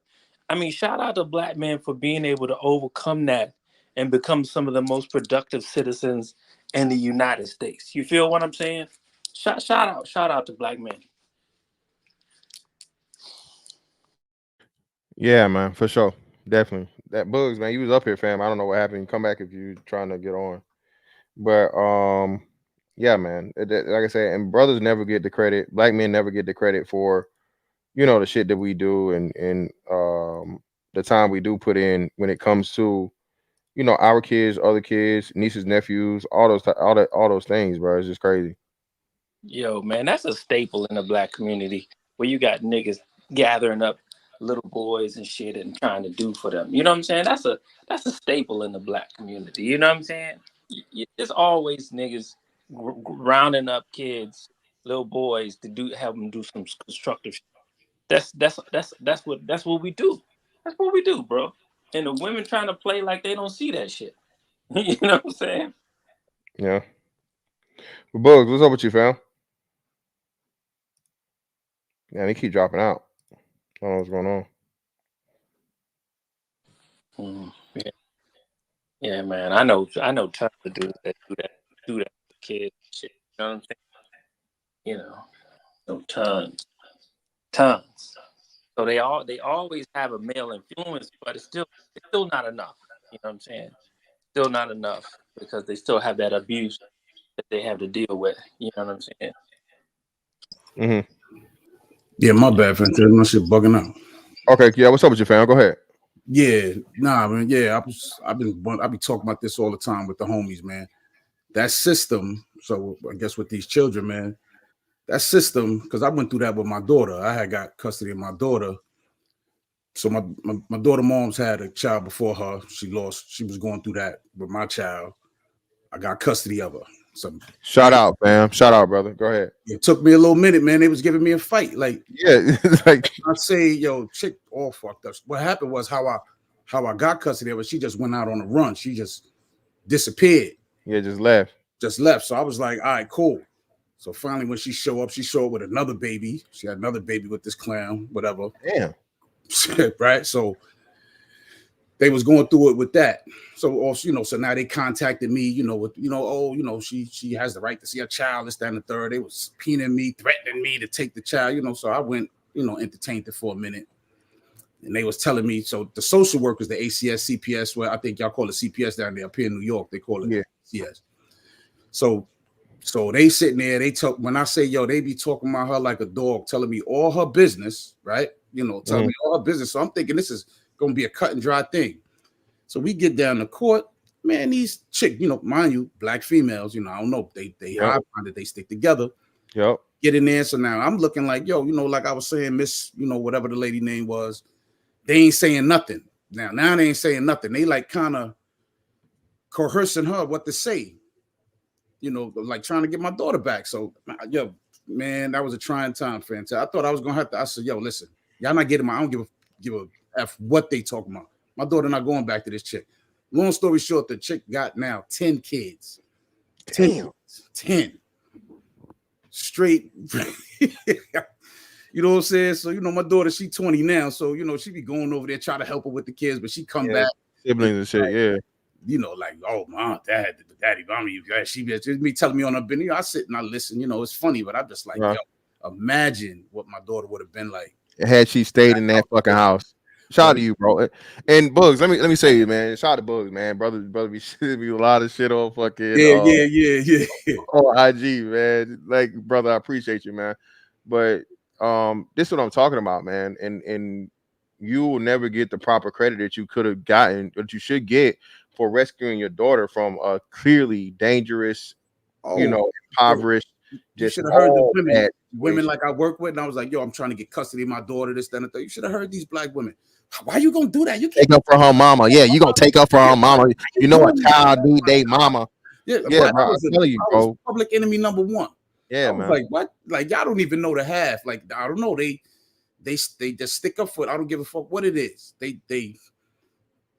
I mean, shout out to black men for being able to overcome that and become some of the most productive citizens in the United States. You feel what I'm saying? Shout out to black men. Yeah, man, for sure. Definitely. That Bugs, man, you was up here, fam. I don't know what happened. Come back if you trying to get on. But yeah, man. Like I said, and brothers never get the credit. Black men never get the credit for, the shit that we do and the time we do put in when it comes to, our kids, other kids, nieces, nephews, all those things, bro. It's just crazy. Yo, man, that's a staple in the black community where you got niggas gathering up little boys and shit and trying to do for them. You know what I'm saying? That's a staple in the black community. You know what I'm saying? There's always niggas rounding up kids, little boys to have them do some constructive shit. That's what we do. That's what we do, bro. And the women trying to play like they don't see that shit. You know what I'm saying? Yeah. But Bugs, what's up with you, fam? Yeah, they keep dropping out. I don't know what's going on. Yeah. Yeah, man. I know tons of dudes that do that with kids and shit. You know what I'm saying? So tons. So they always have a male influence, but it's still not enough. You know what I'm saying? Still not enough because they still have that abuse that they have to deal with. You know what I'm saying? Mm-hmm. Yeah, my bad, fam. My shit bugging out. Okay, yeah, what's up with you, fam? Go ahead. Yeah, nah, man. Yeah, I be talking about this all the time with the homies, man. That system. So I guess with these children, man, that system, because I went through that with my daughter. I had got custody of my daughter. So my daughter mom's had a child before her. She was going through that with my child. I got custody of her. So Shout out, fam. Shout out, brother. Go ahead. It took me a little minute, man. They was giving me a fight. Like, yeah, like I say, yo, chick all fucked up. What happened was how I got custody of her. She just went out on a run. She just disappeared. Yeah, just left. So I was like, all right, cool. So finally, when she showed up with another baby. She had another baby with this clown, whatever. Damn. Right. So they was going through it with that. So also, so now they contacted me, she has the right to see a child, this, that, and the third. They was subpoenaing me, threatening me to take the child, so I went, entertained it for a minute. And they was telling me, so the social workers, the ACS, CPS, well, I think y'all call it CPS down there up here in New York, they call it ACS. So they sitting there, they talk, when I say, yo, they be talking about her like a dog, telling me all her business, right? Telling me all her business. So I'm thinking this is going to be a cut and dry thing. So we get down to court, man, these chicks, mind you, black females, I don't know, they high minded, they stick together. Yep. Get in there. So now I'm looking like, yo, like I was saying, Miss, whatever the lady name was, they ain't saying nothing. Now they ain't saying nothing. They like kind of coercing her what to say, like trying to get my daughter back. So, yo, man, that was a trying time, fam. I thought I was going to have to, I said, yo, listen, y'all not getting I don't give a F what they talking about. My daughter not going back to this chick. Long story short, the chick got now 10 kids. 10. Straight. You know what I'm saying? So, my daughter, she 20 now. So, she be going over there, try to help her with the kids, but she come back. Siblings and shit, like, oh, mom, daddy, mommy, she be just me telling me on her business. I sit and I listen, it's funny, but I'm just like, yo, imagine what my daughter would have been like. Had she stayed in that fucking house. Shout out to you, bro. And Bugs, let me say it, man. Shout out to Bugs, man. Brother be shitting me a lot of shit on fucking yeah. on IG, man. Like, brother, I appreciate you, man. But this is what I'm talking about, man. And you will never get the proper credit that you could have gotten, that you should get for rescuing your daughter from a clearly dangerous, impoverished. You should have heard the women like I work with, and I was like, yo, I'm trying to get custody of my daughter, this, that, and the third. You should have heard these black women. Why you gonna do that? You can't take up for her mama. Yeah, you gonna take up for her mama. You know a child need they mama. Yeah, bro, I'm telling you, bro. Public enemy number one. Yeah, I was man. like, what? Like, y'all don't even know the half. Like, I don't know. They just stick up for it. I don't give a fuck what it is. They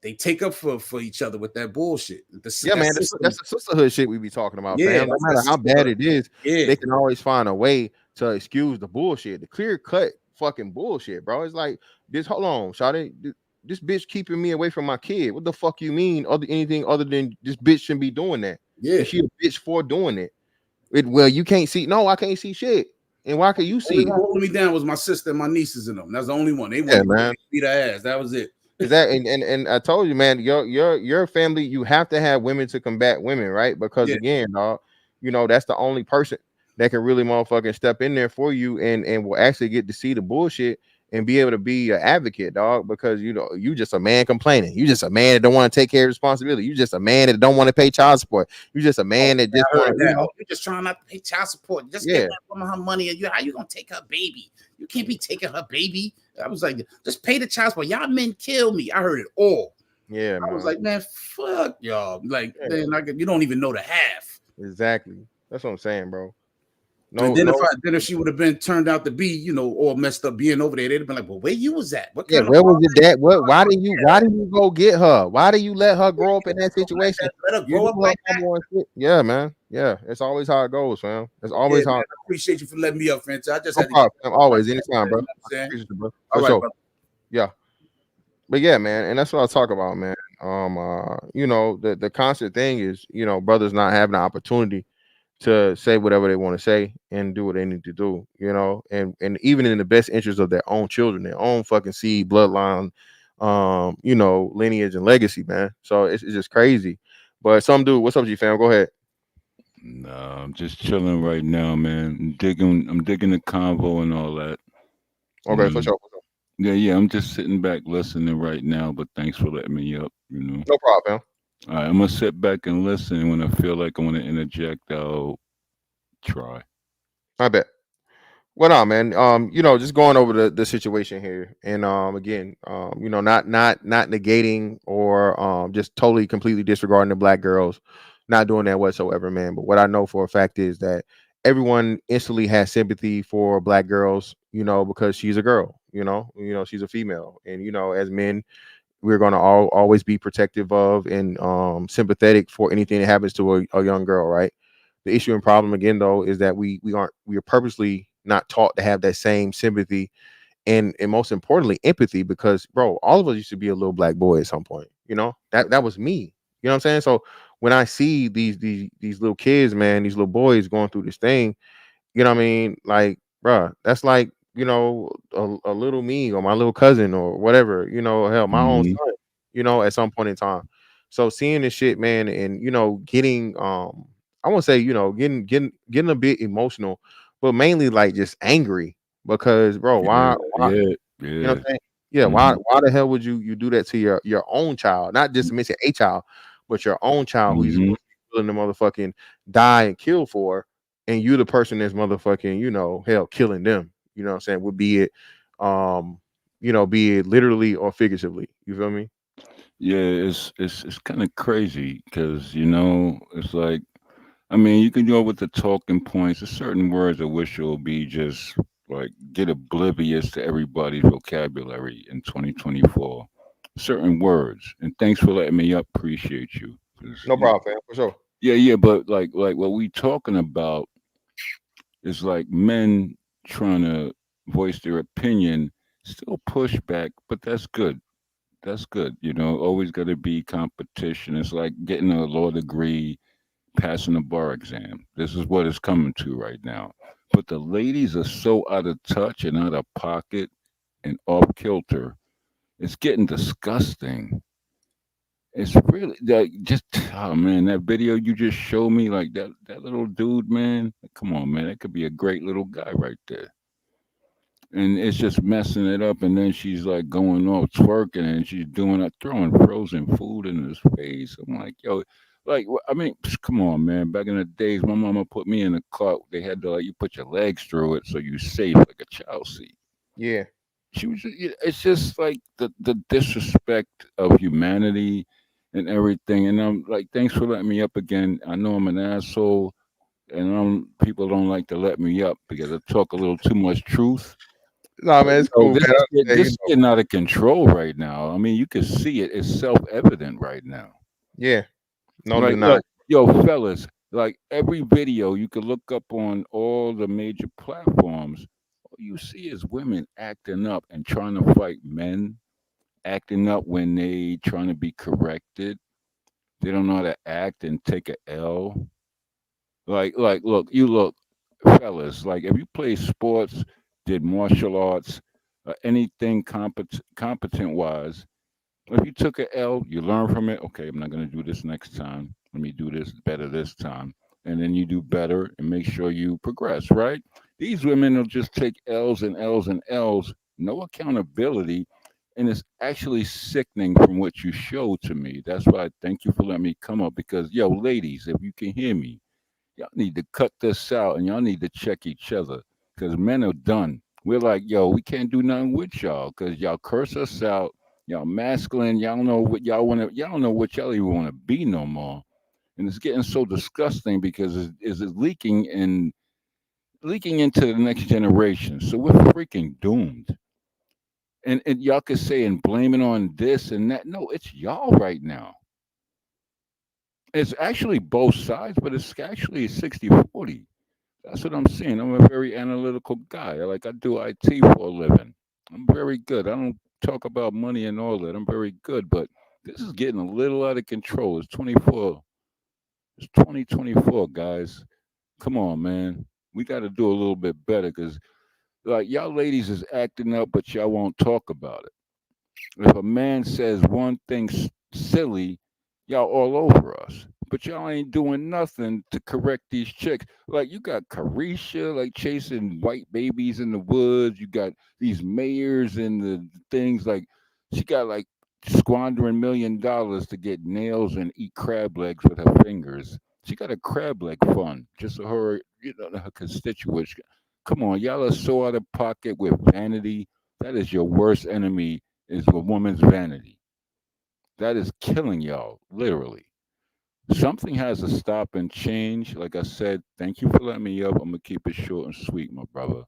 they take up for each other with that bullshit. Yeah, man, that's the sisterhood shit we be talking about, fam. No matter how bad it is, they can always find a way to excuse the bullshit, the clear cut fucking bullshit, bro. It's like this. Hold on, Shawty, this bitch keeping me away from my kid. What the fuck you mean? Anything other than this bitch shouldn't be doing that? Yeah, and she a bitch for doing it. Well, you can't see. No, I can't see shit. And why can you see? Only one holding me down was my sister and my nieces and them. That's the only one. They Yeah, wanted man. to beat her ass. That was it. Is that and I told you, man, your family, you have to have women to combat women, right? Because again, dog, you know, that's the only person that can really motherfucking step in there for you and will actually get to see the bullshit and be able to be an advocate, dog. Because you know, you just a man complaining. You just a man that don't want to take care of responsibility. You just a man that don't want to pay child support. You just a man that just want to. You're just trying not to pay child support. Just give that woman her money. And how you gonna take her baby? You can't be taking her baby. I was like, just pay the child support. Y'all men kill me. I heard it all. Yeah, I was like, man, fuck y'all. Like, man, you don't even know the half. Exactly. That's what I'm saying, bro. No, and then if she would have been turned out to be, you know, all messed up being over there, they'd have been like, well, where you was at? What kind where was your dad? Why did you go get her? Why do you let her grow up in that situation? Let her grow up like that? Yeah, man. Yeah, it's always how it goes, fam. It's always how. Man, I appreciate you for letting me up, friends. I just No had to problem, always, anytime, bro. Appreciate you, bro. All For right, sure. brother. Yeah. But yeah, man, and that's what I talk about, man. You know, the constant thing is, you know, brothers not having the opportunity to say whatever they want to say and do what they need to do, you know, and even in the best interest of their own children, their own fucking seed, bloodline, you know, lineage and legacy, man. So it's just crazy. But some dude, what's up, G fam? Go ahead. Nah, I'm just chilling right now, man. I'm digging the convo and all that. Okay, for sure. Yeah, I'm just sitting back listening right now, but thanks for letting me up, you know. No problem. All right, I'm gonna sit back and listen. When I feel like I want to interject, I'll try. I bet. Well, no, man. You know, just going over the situation here, and again, you know, not negating or just totally completely disregarding the black girls, not doing that whatsoever, man. But what I know for a fact is that everyone instantly has sympathy for black girls, you know, because she's a girl, you know, she's a female, and you know, as men, we're going to always be protective of and sympathetic for anything that happens to a young girl, right? The issue and problem again, though, is that we are purposely not taught to have that same sympathy and most importantly empathy, because bro, all of us used to be a little black boy at some point, you know. That was me, you know what I'm saying? So when I see these little kids, man, these little boys going through this thing, you know what I mean, like, bro, that's like, you know, a little me or my little cousin or whatever, you know, hell, my own son, you know, at some point in time. So seeing this shit, man, and you know, getting I won't say, you know, getting a bit emotional, but mainly like just angry because, bro, why Yeah. you know what I'm saying? Yeah, why the hell would you do that to your own child? Not just to mention a child, but your own child who you're supposed to be willing to motherfucking die and kill for, and you the person that's motherfucking, you know, hell, killing them. You know what I'm saying? Would be it you know, be it literally or figuratively. You feel me? Yeah, it's kind of crazy because you know it's like, I mean, you can go with the talking points. There's certain words I wish it would be just like get oblivious to everybody's vocabulary in 2024. Certain words. And thanks for letting me up. Appreciate you. No problem, fam, for sure. Yeah, but like what we talking about is like men trying to voice their opinion, still pushback, but that's good. That's good. You know, always got to be competition. It's like getting a law degree, passing a bar exam. This is what it's coming to right now. But the ladies are so out of touch and out of pocket and off kilter. It's getting disgusting. It's really like just, oh man, that video you just showed me, like that little dude, man. Come on, man, that could be a great little guy right there. And it's just messing it up. And then she's like going off twerking, and she's doing it, throwing frozen food in his face. I'm like, yo, like, I mean, come on, man. Back in the days, my mama put me in a cart. They had to like you put your legs through it so you safe like a child seat. Yeah. She was. It's just like the disrespect of humanity and everything. And I'm like, thanks for letting me up again. I know I'm an asshole, and people don't like to let me up because I talk a little too much truth. Nah, man, it's cool, This man. is Hey, this is getting out of control right now. I mean, you can see it. It's self-evident right now. yeah, no Like, denying. look, yo, fellas, like every video you can look up on all the major platforms, all you see is women acting up and trying to fight men, acting up when they trying to be corrected. They don't know how to act and take a L. Look, fellas, like if you play sports, did martial arts, anything competent wise, if you took a L, you learn from it. Okay, I'm not going to do this next time. Let me do this better this time. And then you do better and make sure you progress, right? These women will just take L's and L's and L's, no accountability. And it's actually sickening from what you showed to me. That's why I thank you for letting me come up because, yo, ladies, if you can hear me, y'all need to cut this out and y'all need to check each other because men are done. We're like, yo, we can't do nothing with y'all because y'all curse us out. Y'all masculine. Y'all don't know what y'all want to. Y'all don't know what y'all even want to be no more. And it's getting so disgusting because it's leaking and leaking into the next generation. So we're freaking doomed. And y'all could say and blame it on this and that. No, it's y'all right now. It's actually both sides, but it's actually 60-40. That's what I'm saying. I'm a very analytical guy. I do IT for a living. I'm very good. I don't talk about money and all that. I'm very good, but this is getting a little out of control. It's 24. It's 2024, guys. Come on, man. We got to do a little bit better because, like, y'all ladies is acting up, but y'all won't talk about it. If a man says one thing silly, y'all all over us. But y'all ain't doing nothing to correct these chicks. Like you got Carisha like chasing white babies in the woods. You got these mayors and the things like she got like squandering $1 million to get nails and eat crab legs with her fingers. She got a crab leg fund just so her constituents. Come on, y'all are so out of pocket with vanity. That is your worst enemy is a woman's vanity. That is killing y'all, literally. Something has to stop and change. Like I said, thank you for letting me up. I'm gonna keep it short and sweet, my brother.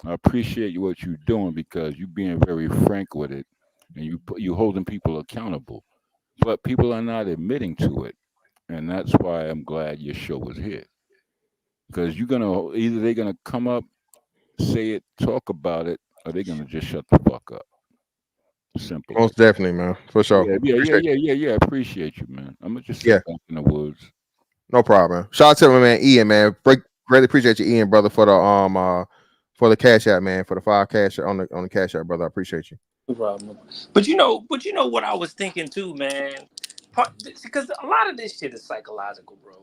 I appreciate you what you're doing because you're being very frank with it, and you holding people accountable. But people are not admitting to it, and that's why I'm glad your show was here. Because you're gonna either they're gonna come up, say it, talk about it, or they're gonna just shut the fuck up. Simple as Most definitely, man. For sure. Appreciate yeah. I appreciate you, man. I'm gonna just you. Yeah, sit back in the woods. no problem, man. Shout out to my man Ian, man. Greatly appreciate you, Ian, brother, for the cash out, man, for the 5 cash on the cash out, brother. I appreciate you. No problem. But you know what I was thinking too, man. Because a lot of this shit is psychological, bro.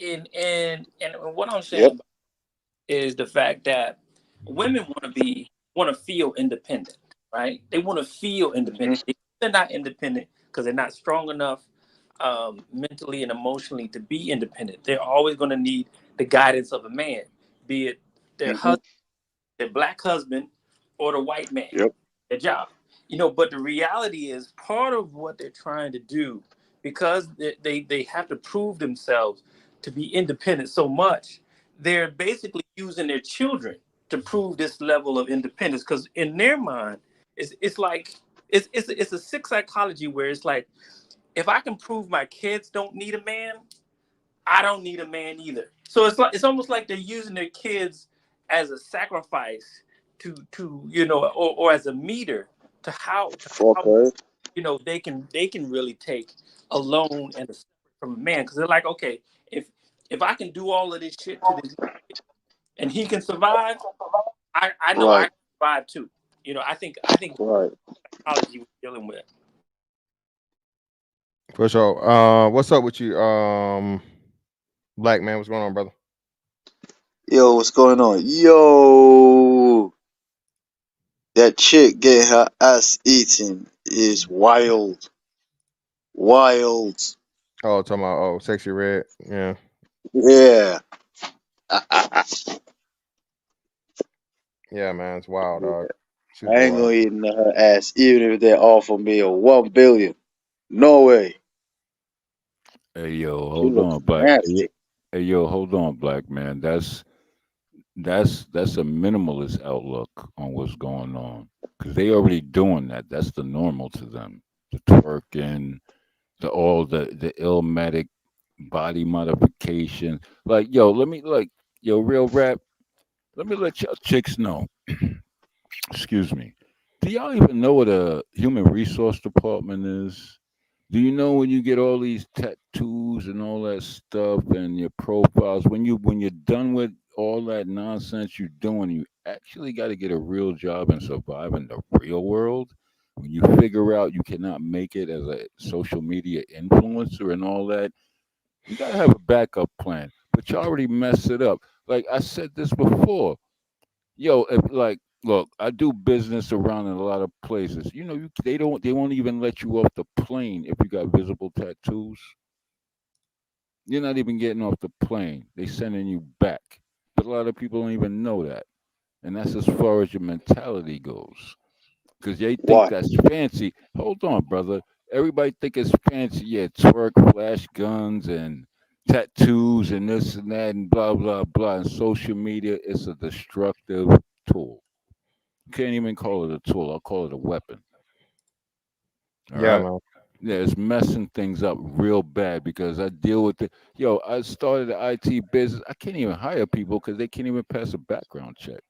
And what I'm Yep. saying is the fact that women want to feel independent, right? They want to feel independent. They're not independent because they're not strong enough mentally and emotionally to be independent. They're always going to need the guidance of a man, be it their husband, their black husband, or the white man, Yep. their job. But the reality is part of what they're trying to do because they have to prove themselves to be independent so much. They're basically using their children to prove this level of independence because in their mind, it's like it's a sick psychology where it's like if I can prove my kids don't need a man, I don't need a man either. So it's almost like they're using their kids as a sacrifice or as a meter to how Okay. they can really take a loan and a separate from a man because they're like, okay, if I can do all of this shit to this and he can survive, I know I Right. can survive too. I think Right. psychology we're dealing with. For sure. What's up with you, Black man? What's going on, brother? Yo, what's going on? Yo, that chick getting her ass eaten is wild. Wild. Oh, talking about sexy red. Yeah, Yeah. yeah, man, it's wild, dog. I Super ain't gonna wild. eat her ass even if they offer me a 1 billion. No way. Hey yo, She hold looks on, black. nasty. Hey yo, hold on, black man. That's a minimalist outlook on what's going on because they already doing that. That's the normal to them. The twerking, the illmatic body modification. Like, yo, real rap. Let me let y'all chicks know. Excuse me. Do y'all even know what a human resource department is? Do you know when you get all these tattoos and all that stuff and your profiles, when you're done with all that nonsense you're doing, you actually got to get a real job and survive in the real world. When you figure out you cannot make it as a social media influencer and all that, you got to have a backup plan. But you already messed it up. Like I said this before, yo, look, I do business around in a lot of places. You know, they won't even let you off the plane if you got visible tattoos. You're not even getting off the plane. They sending you back. But a lot of people don't even know that. And that's as far as your mentality goes. Because they think Why? that's fancy. Hold on, brother. Everybody think it's fancy. Yeah, twerk, flash guns, and tattoos, and this and that, and blah, blah, blah. And social media is a destructive tool. Can't even call it a tool. I'll call it a weapon. All Yeah, right. man. Yeah, it's messing things up real bad because I deal with it. Yo, I started the IT business. I can't even hire people because they can't even pass a background check.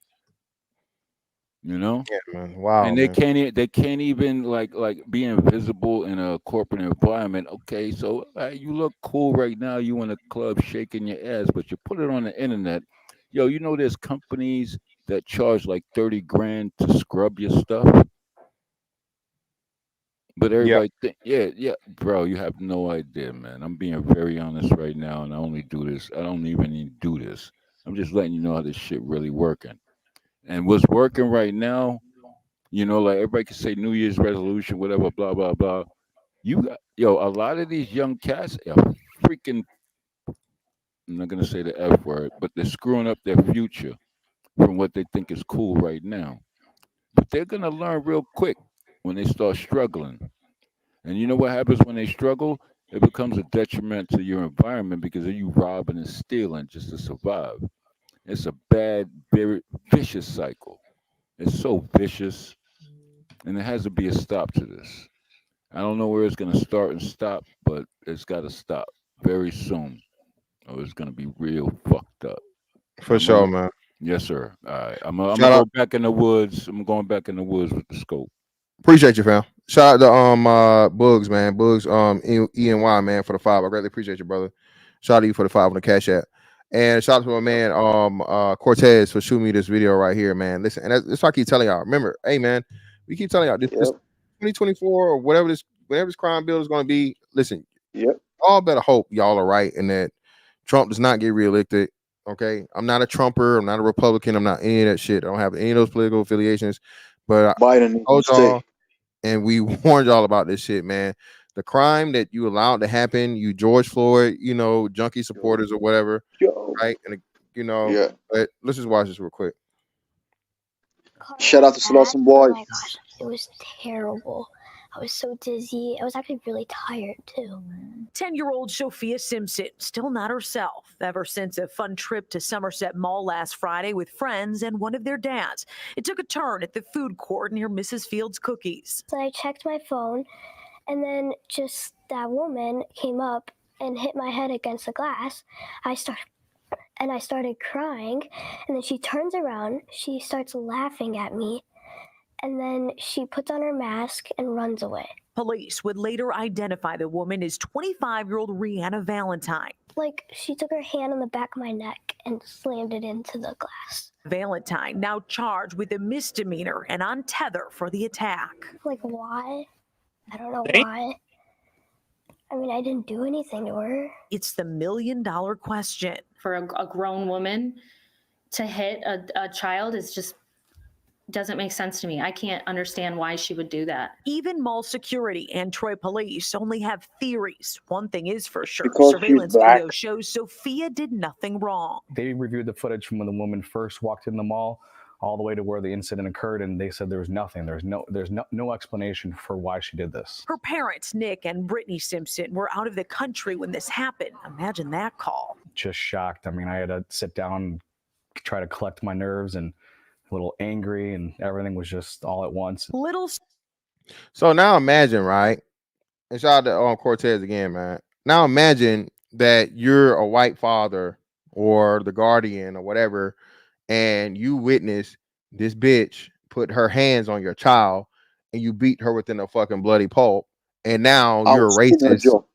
You know, Yeah, man. Wow, and they man. can't. They can't even like be invisible in a corporate environment. Okay, so you look cool right now. You in a club shaking your ass, but you put it on the internet. Yo, you know there's companies that charge like 30 grand to scrub your stuff. But Yeah, everybody think, yeah, bro, you have no idea, man. I'm being very honest right now, and I only do this. I don't even need to do this. I'm just letting you know how this shit really working. And what's working right now, like everybody can say New Year's resolution, whatever, blah blah blah. You got a lot of these young cats are freaking. I'm not gonna say the F word, but they're screwing up their future from what they think is cool right now. But they're gonna learn real quick when they start struggling. And you know what happens when they struggle? It becomes a detriment to your environment because of you robbing and stealing just to survive. It's a bad, very vicious cycle. It's so vicious, and there has to be a stop to this. I don't know where it's going to start and stop, but it's got to stop very soon, or it's going to be real fucked up. for sure, man. Yes, sir. All right, I'm gonna Shout go out. back in the woods. I'm going back in the woods with the scope. Appreciate you, fam. Shout out to Bugs, man. Bugs, ENY, man, for the 5. I greatly appreciate you, brother. Shout out to you for the 5 on the Cash App. And shout out to my man Cortez for shooting me this video right here, man. Listen, and that's why I keep telling y'all. Remember, hey man, we keep telling y'all this Yep. 2024 or whatever this crime bill is going to be. Listen, Yep. y'all better hope y'all are right and that Trump does not get reelected. Okay, I'm not a Trumper. I'm not a Republican. I'm not any of that shit. I don't have any of those political affiliations. But I Biden needs told to y'all, stay. and we warned y'all about this shit, man. The crime that you allowed to happen, you George Floyd, junkie supporters or whatever, Yo. right? And Yeah. but let's just watch this real quick. Shout out to Slauson Oh Boy. my gosh, it was terrible. I was so dizzy. I was actually really tired too. 10-year-old Sophia Simpson, still not herself ever since a fun trip to Somerset Mall last Friday with friends and one of their dads. It took a turn at the food court near Mrs. Fields Cookies. So I checked my phone, and then just that woman came up and hit my head against the glass. I started crying, and then she turns around, she starts laughing at me, and then she puts on her mask and runs away. Police would later identify the woman as 25-year-old Rihanna Valentine. Like, she took her hand on the back of my neck and slammed it into the glass. Valentine now charged with a misdemeanor and on tether for the attack. Like, why? I don't know why. I mean, I didn't do anything to her. It's the million-dollar question. For a grown woman to hit a child is just doesn't make sense to me. I can't understand why she would do that. Even mall security and Troy police only have theories. One thing is for sure, Because she's surveillance black. video shows Sophia did nothing wrong. They reviewed the footage from when the woman first walked in the mall all the way to where the incident occurred, and they said there was nothing. There's no explanation for why she did this. Her parents, Nick and Brittany Simpson, were out of the country when this happened. Imagine that call. Just shocked. I mean, I had to sit down, try to collect my nerves and a little angry, and everything was just all at once. So now imagine, right? And shout out to Cortez again, man. Now imagine that you're a white father or the guardian or whatever, and you witness this bitch put her hands on your child and you beat her within a fucking bloody pulp, and now I you're a was seen that racist. joke.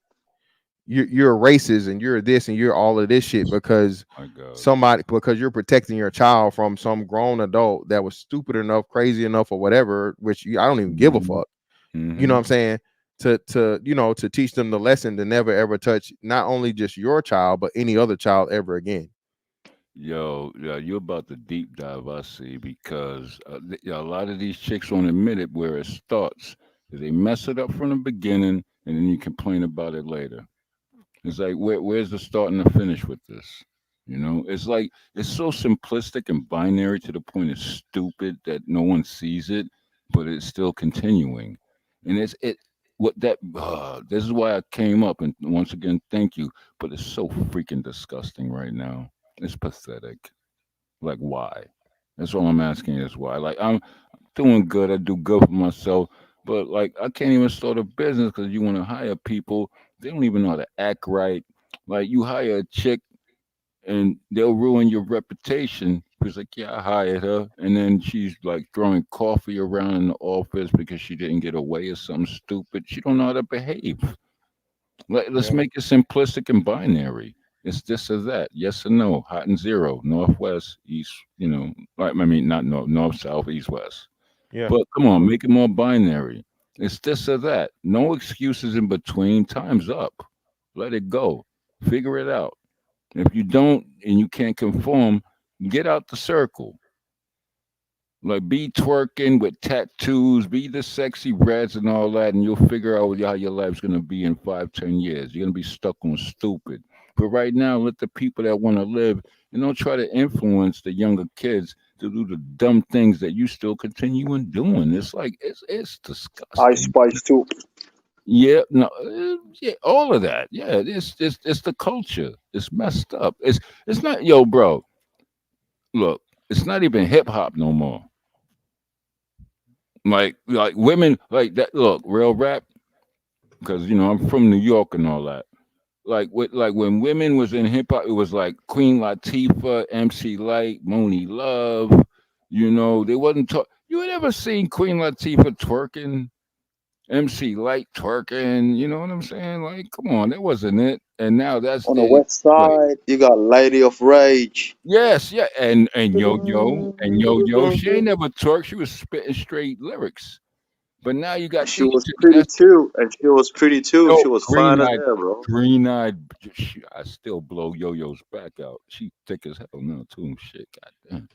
You're a racist and you're this and you're all of this shit because because you're protecting your child from some grown adult that was stupid enough, crazy enough, or whatever, which I don't even give a fuck. You know what I'm saying? To to teach them the lesson to never ever touch not only just your child but any other child ever again. Yo, you're about to deep dive, I see, because a lot of these chicks won't admit it where it starts. They mess it up from the beginning, and then you complain about it later. It's like, where's the start and the finish with this? You know, it's like it's so simplistic and binary to the point it's stupid that no one sees it, but it's still continuing. And it what that this is why I came up, and once again, thank you. But it's so freaking disgusting right now. It's pathetic. Like, why? That's all I'm asking is why. Like, I'm doing good. I do good for myself. But, like, I can't even start a business because you want to hire people. They don't even know how to act right. Like, you hire a chick and they'll ruin your reputation. It's like, yeah, I hired her. And then she's like throwing coffee around in the office because she didn't get away or something stupid. She don't know how to behave. Let's Yeah. make it simplistic and binary. It's this or that, yes or no, hot and zero, northwest, east. You know, I mean, not north, south, east, west. Yeah. But come on, make it more binary. It's this or that. No excuses in between. Time's up. Let it go. Figure it out. If you don't and you can't conform, get out the circle. Like be twerking with tattoos, be the sexy reds and all that, and you'll figure out how your life's gonna be in 5, 10 years. You're gonna be stuck on stupid. But right now, let the people that want to live and don't try to influence the younger kids to do the dumb things that you still continuing doing. It's like it's Ice disgusting. Spice too. Yeah, no, yeah, all of that. Yeah, it's the culture. It's messed up. It's not, yo, bro. Look, it's not even hip hop no more. Like women like that. Look, real rap because I'm from New York and all that. Like when women was in hip hop, it was like Queen Latifah, MC Light, Moni Love. They wasn't talk. You had ever seen Queen Latifah twerking? MC Light twerking, you know what I'm saying? Like, come on, that wasn't it. And now that's On the the west like, side, you got Lady of Rage. yes, yeah, and yo, she ain't never twerked. She was spitting straight lyrics. But now you got She these was chicks pretty that's too, and she was pretty too. yo She was fine green as eyed, hell, bro. green eyed. I still blow Yo-Yo's back out. She thick as hell now too. Shit, goddamn.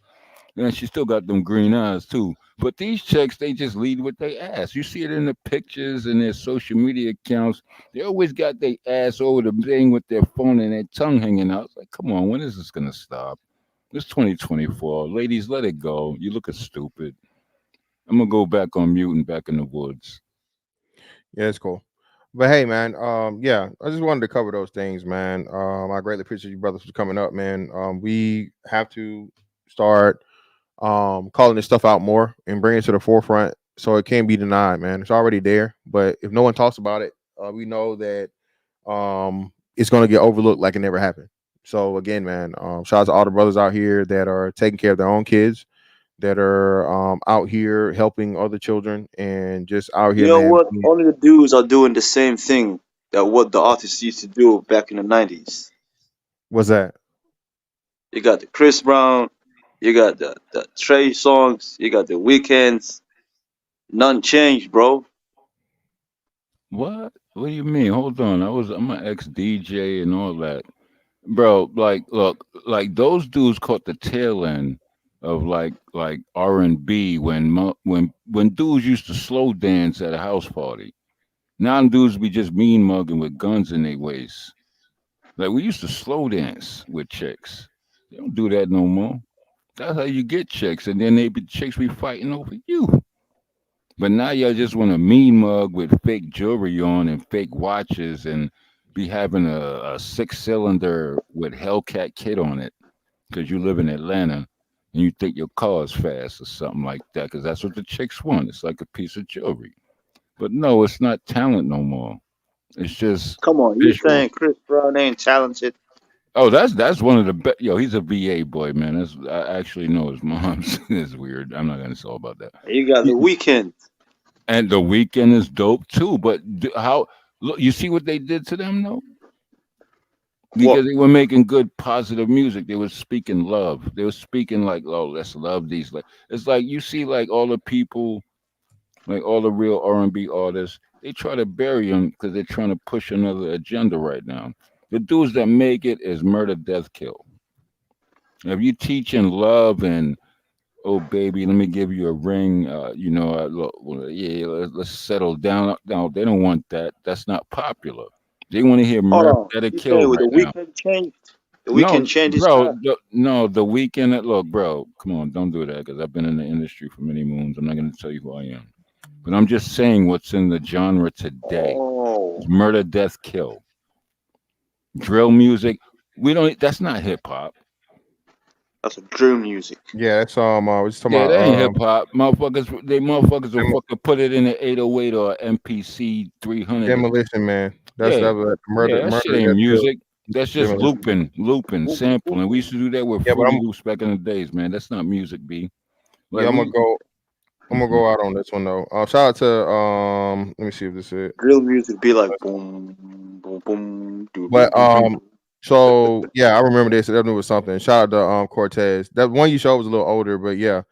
And she still got them green eyes too. But these chicks, they just lead with their ass. You see it in the pictures and their social media accounts. They always got their ass over the thing with their phone and their tongue hanging out. It's like, come on, when is this gonna stop? It's 2024. Ladies, let it go. You looking stupid. I'm gonna go back on mute and back in the woods. Yeah, it's cool. But hey, man, yeah, I just wanted to cover those things, man. I greatly appreciate you brothers for coming up, man. We have to start calling this stuff out more and bring it to the forefront so it can't be denied, man. It's already there, but if no one talks about it, we know that it's going to get overlooked like it never happened. So again, man, shout out to all the brothers out here that are taking care of their own kids, that are out here helping other children, and just out You here, know man. what? Only the dudes are doing the same thing that what the artists used to do back in the 90s. What's that? You got the Chris Brown, you got the Trey songs, you got the Weekends. None changed, bro. What? What do you mean? Hold on. I'm an ex DJ and all that. Bro, like look, like those dudes caught the tail end of like R&B when dudes used to slow dance at a house party. Now them dudes be just mean mugging with guns in their waist. Like we used to slow dance with chicks. They don't do that no more. That's how you get chicks, and then chicks be fighting over you. But now y'all just want to mean mug with fake jewelry on and fake watches and be having a 6-cylinder with Hellcat kit on it. because you live in Atlanta and you think your car is fast or something like that, because that's what the chicks want. It's like a piece of jewelry. But no, it's not talent no more. It's just Come on, you visual. saying Chris Brown ain't talented? Oh, that's one of the best. Yo, he's a VA boy, man. That's I actually know his mom's. It's weird. I'm not gonna say about that. You got He- the weekend. And the weekend is dope too. But how? Look, you see what they did to them though? What? Because they were making good positive music. They were speaking love. They were speaking like, oh, let's love these. Like it's like you see like all the people, like all the real R&B artists, they try to bury them because they're trying to push another agenda right now. The dudes that make it is murder, death, kill. If you teaching love and oh baby, let me give you a ring, look, well, yeah, let's settle down. No, they don't want that. That's not popular. They want to hear Hold murder, on. death, You kill saying with right the now. weekend changed? The No, weekend changed his bro, style. no, the weekend. Look, bro, come on, don't do that because I've been in the industry for many moons. I'm not going to tell you who I am, but I'm just saying what's in the genre today. Oh, It's murder, death, kill, drill music. We don't. That's not hip hop. that's a drill music. Yeah, that's we're just talking Yeah, about that ain't hip hop. Motherfuckers will fucking put it in an 808 or MPC 300. demolition man. That's Yeah, that was yeah, murder, that shit murder. ain't That's killed. music. That's just Demolition. looping, sampling. We used to do that with Yeah, but Fruity Loops back in the days, man. That's not music, B. yeah, Like I'm gonna we. go. I'm gonna Mhm. go out on this one though. Shout out to Let me see if this is it. Drill music be like boom, boom, boom, do do But do do. so yeah, I remember this. That was something. Shout out to Cortez. That one you showed was a little older, but yeah.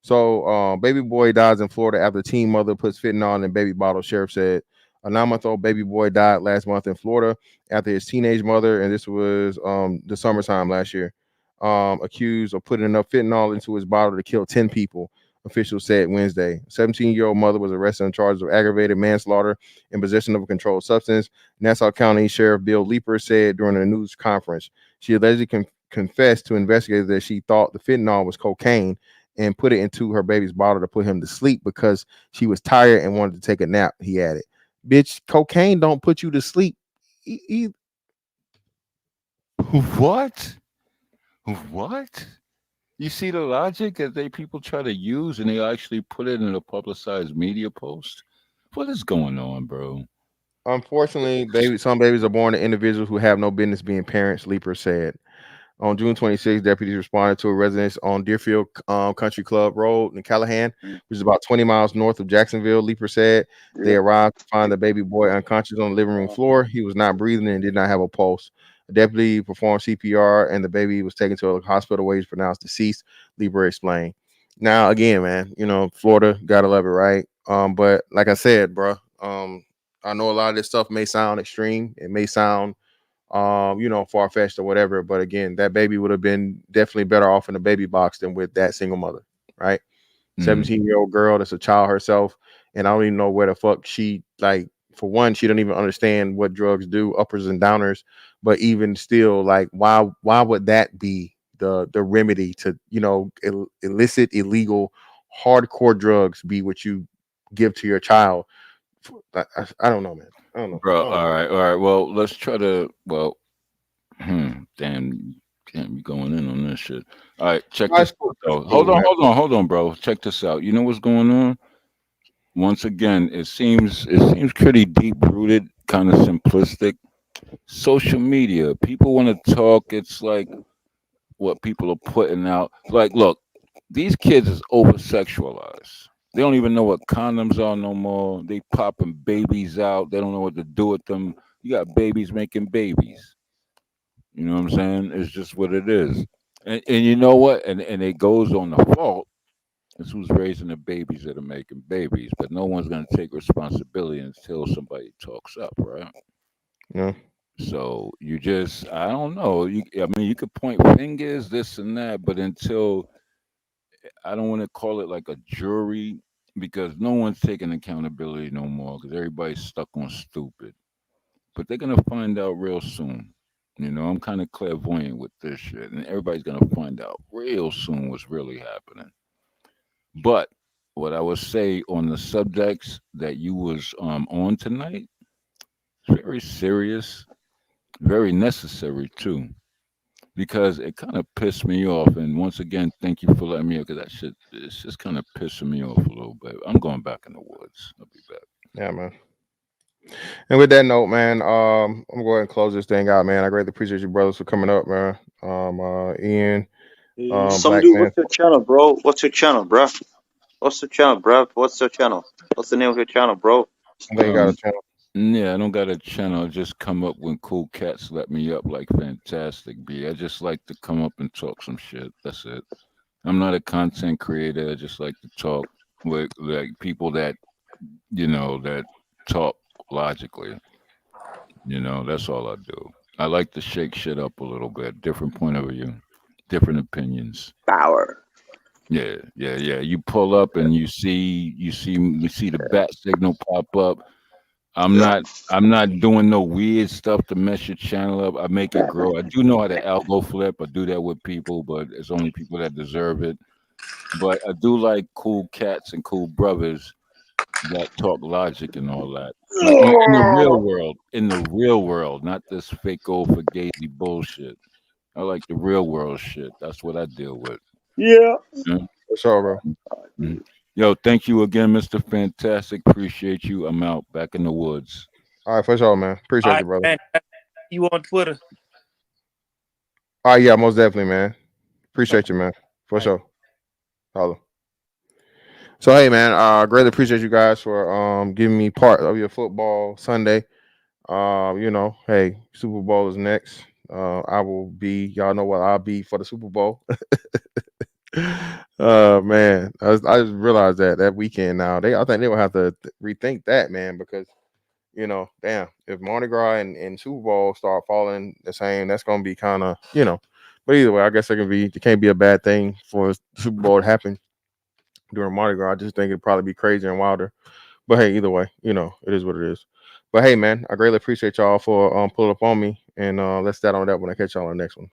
So baby boy dies in Florida after teen mother puts fentanyl in baby bottle. Sheriff said a 9-month-old baby boy died last month in Florida after his teenage mother, and this was the summertime last year. Accused of putting enough fentanyl into his bottle to kill 10 people. Officials said Wednesday. 17-year-old mother was arrested on charges of aggravated manslaughter and possession of a controlled substance. Nassau County Sheriff Bill Leeper said during a news conference she allegedly confessed to investigators that she thought the fentanyl was cocaine and put it into her baby's bottle to put him to sleep because she was tired and wanted to take a nap. He added, "Bitch, cocaine don't put you to sleep." What? What? You see the logic that they people try to use, and they actually put it in a publicized media post. What is going on, bro? Unfortunately, some babies are born to individuals who have no business being parents, Leeper said. On June 26th, deputies responded to a residence on Deerfield Country Club Road in Callahan, which is about 20 miles north of Jacksonville. Leeper said they Yeah. arrived to find the baby boy unconscious on the living room floor. He was not breathing and did not have a pulse. A deputy performed CPR, and the baby was taken to a hospital where he was pronounced deceased. Leeper explained. Now, again, man, Florida, gotta love it, right? But like I said, bro, I know a lot of this stuff may sound extreme. It may sound far fetched or whatever. But again, that baby would have been definitely better off in a baby box than with that single mother, right? 17-year-old girl that's a child herself. And I don't even know where the fuck she like. For one, she don't even understand what drugs do, uppers and downers. But even still, like, why would that be the remedy to illicit, illegal, hardcore drugs be what you give to your child? I don't know, man. I don't know. Bro, I don't know. all right. Well, let's try to. Well, damn, can't be going in on this shit. All right, check That's this cool. out That's though. cool, man. Hold on, bro. Check this out. You know what's going on? Once again, it seems pretty deep rooted, kind of simplistic. Social media, people want to talk. It's like what people are putting out. Like, look, these kids is over sexualized. They don't even know what condoms are no more. They popping babies out. They don't know what to do with them. You got babies making babies. You know what I'm saying? It's just what it is. And you know what? And it goes on the fault. It's who's raising the babies that are making babies. But no one's gonna take responsibility until somebody talks up, right? Yeah. So I don't know. I mean, you could point fingers, this and that, but until I don't want to call it like a jury because no one's taking accountability no more because everybody's stuck on stupid. But they're gonna find out real soon. I'm kind of clairvoyant with this shit, and everybody's gonna find out real soon what's really happening. But what I would say on the subjects that you was on tonight, it's very serious, very necessary too. because it kind of pissed me off. And once again, thank you for letting me, because that shit, it's just kind of pissing me off a little bit. I'm going back in the woods. I'll be back. Yeah, man. And with that note, man, I'm gonna go ahead and close this thing out, man. I greatly appreciate you brothers for coming up, man. Ian, Some Black dude, Man. what's your channel, bro? What's your channel, bro? What's your channel, bro? What's your channel? What's the name of your channel, bro? I think you got a channel. Yeah, I don't got a channel. I just come up when cool cats let me up like Fantastic B. I just like to come up and talk some shit. That's it. I'm not a content creator. I just like to talk with like people that that talk logically. That's all I do. I like to shake shit up a little bit, different point of view, different opinions. Power. Yeah, yeah, yeah. You pull up and you see the bat signal pop up. I'm not doing no weird stuff to mess your channel up. I make it grow. I do know how to elbow flip. I do that with people, but it's only people that deserve it. But I do like cool cats and cool brothers that talk logic and all that. Like in the real world, not this fake old fugazi bullshit. I like the real world shit. That's what I deal with. Yeah. Yeah. For sure, bro. Mhm. Yo, thank you again, Mr. Fantastic. Appreciate you. I'm out back in the woods. All right, for sure, man. All Appreciate right, you, brother. man. You on Twitter? All right, yeah, most definitely, man. Appreciate you, man. For Right. sure. Holla. So hey, man, greatly appreciate you guys for giving me part of your football Sunday. Hey, Super Bowl is next. I will be, y'all know what I'll be for the Super Bowl. Man, I just realized that weekend now. I think they will have to rethink that, man, because damn, if Mardi Gras and Super Bowl start falling the same, that's gonna be kind of, But either way, I guess it can't be a bad thing for the Super Bowl to happen during Mardi Gras. I just think it'd probably be crazier and wilder. But hey, either way, it is what it is. But hey, man, I greatly appreciate y'all for pulling up on me, and let's start on that when I catch y'all on the next one.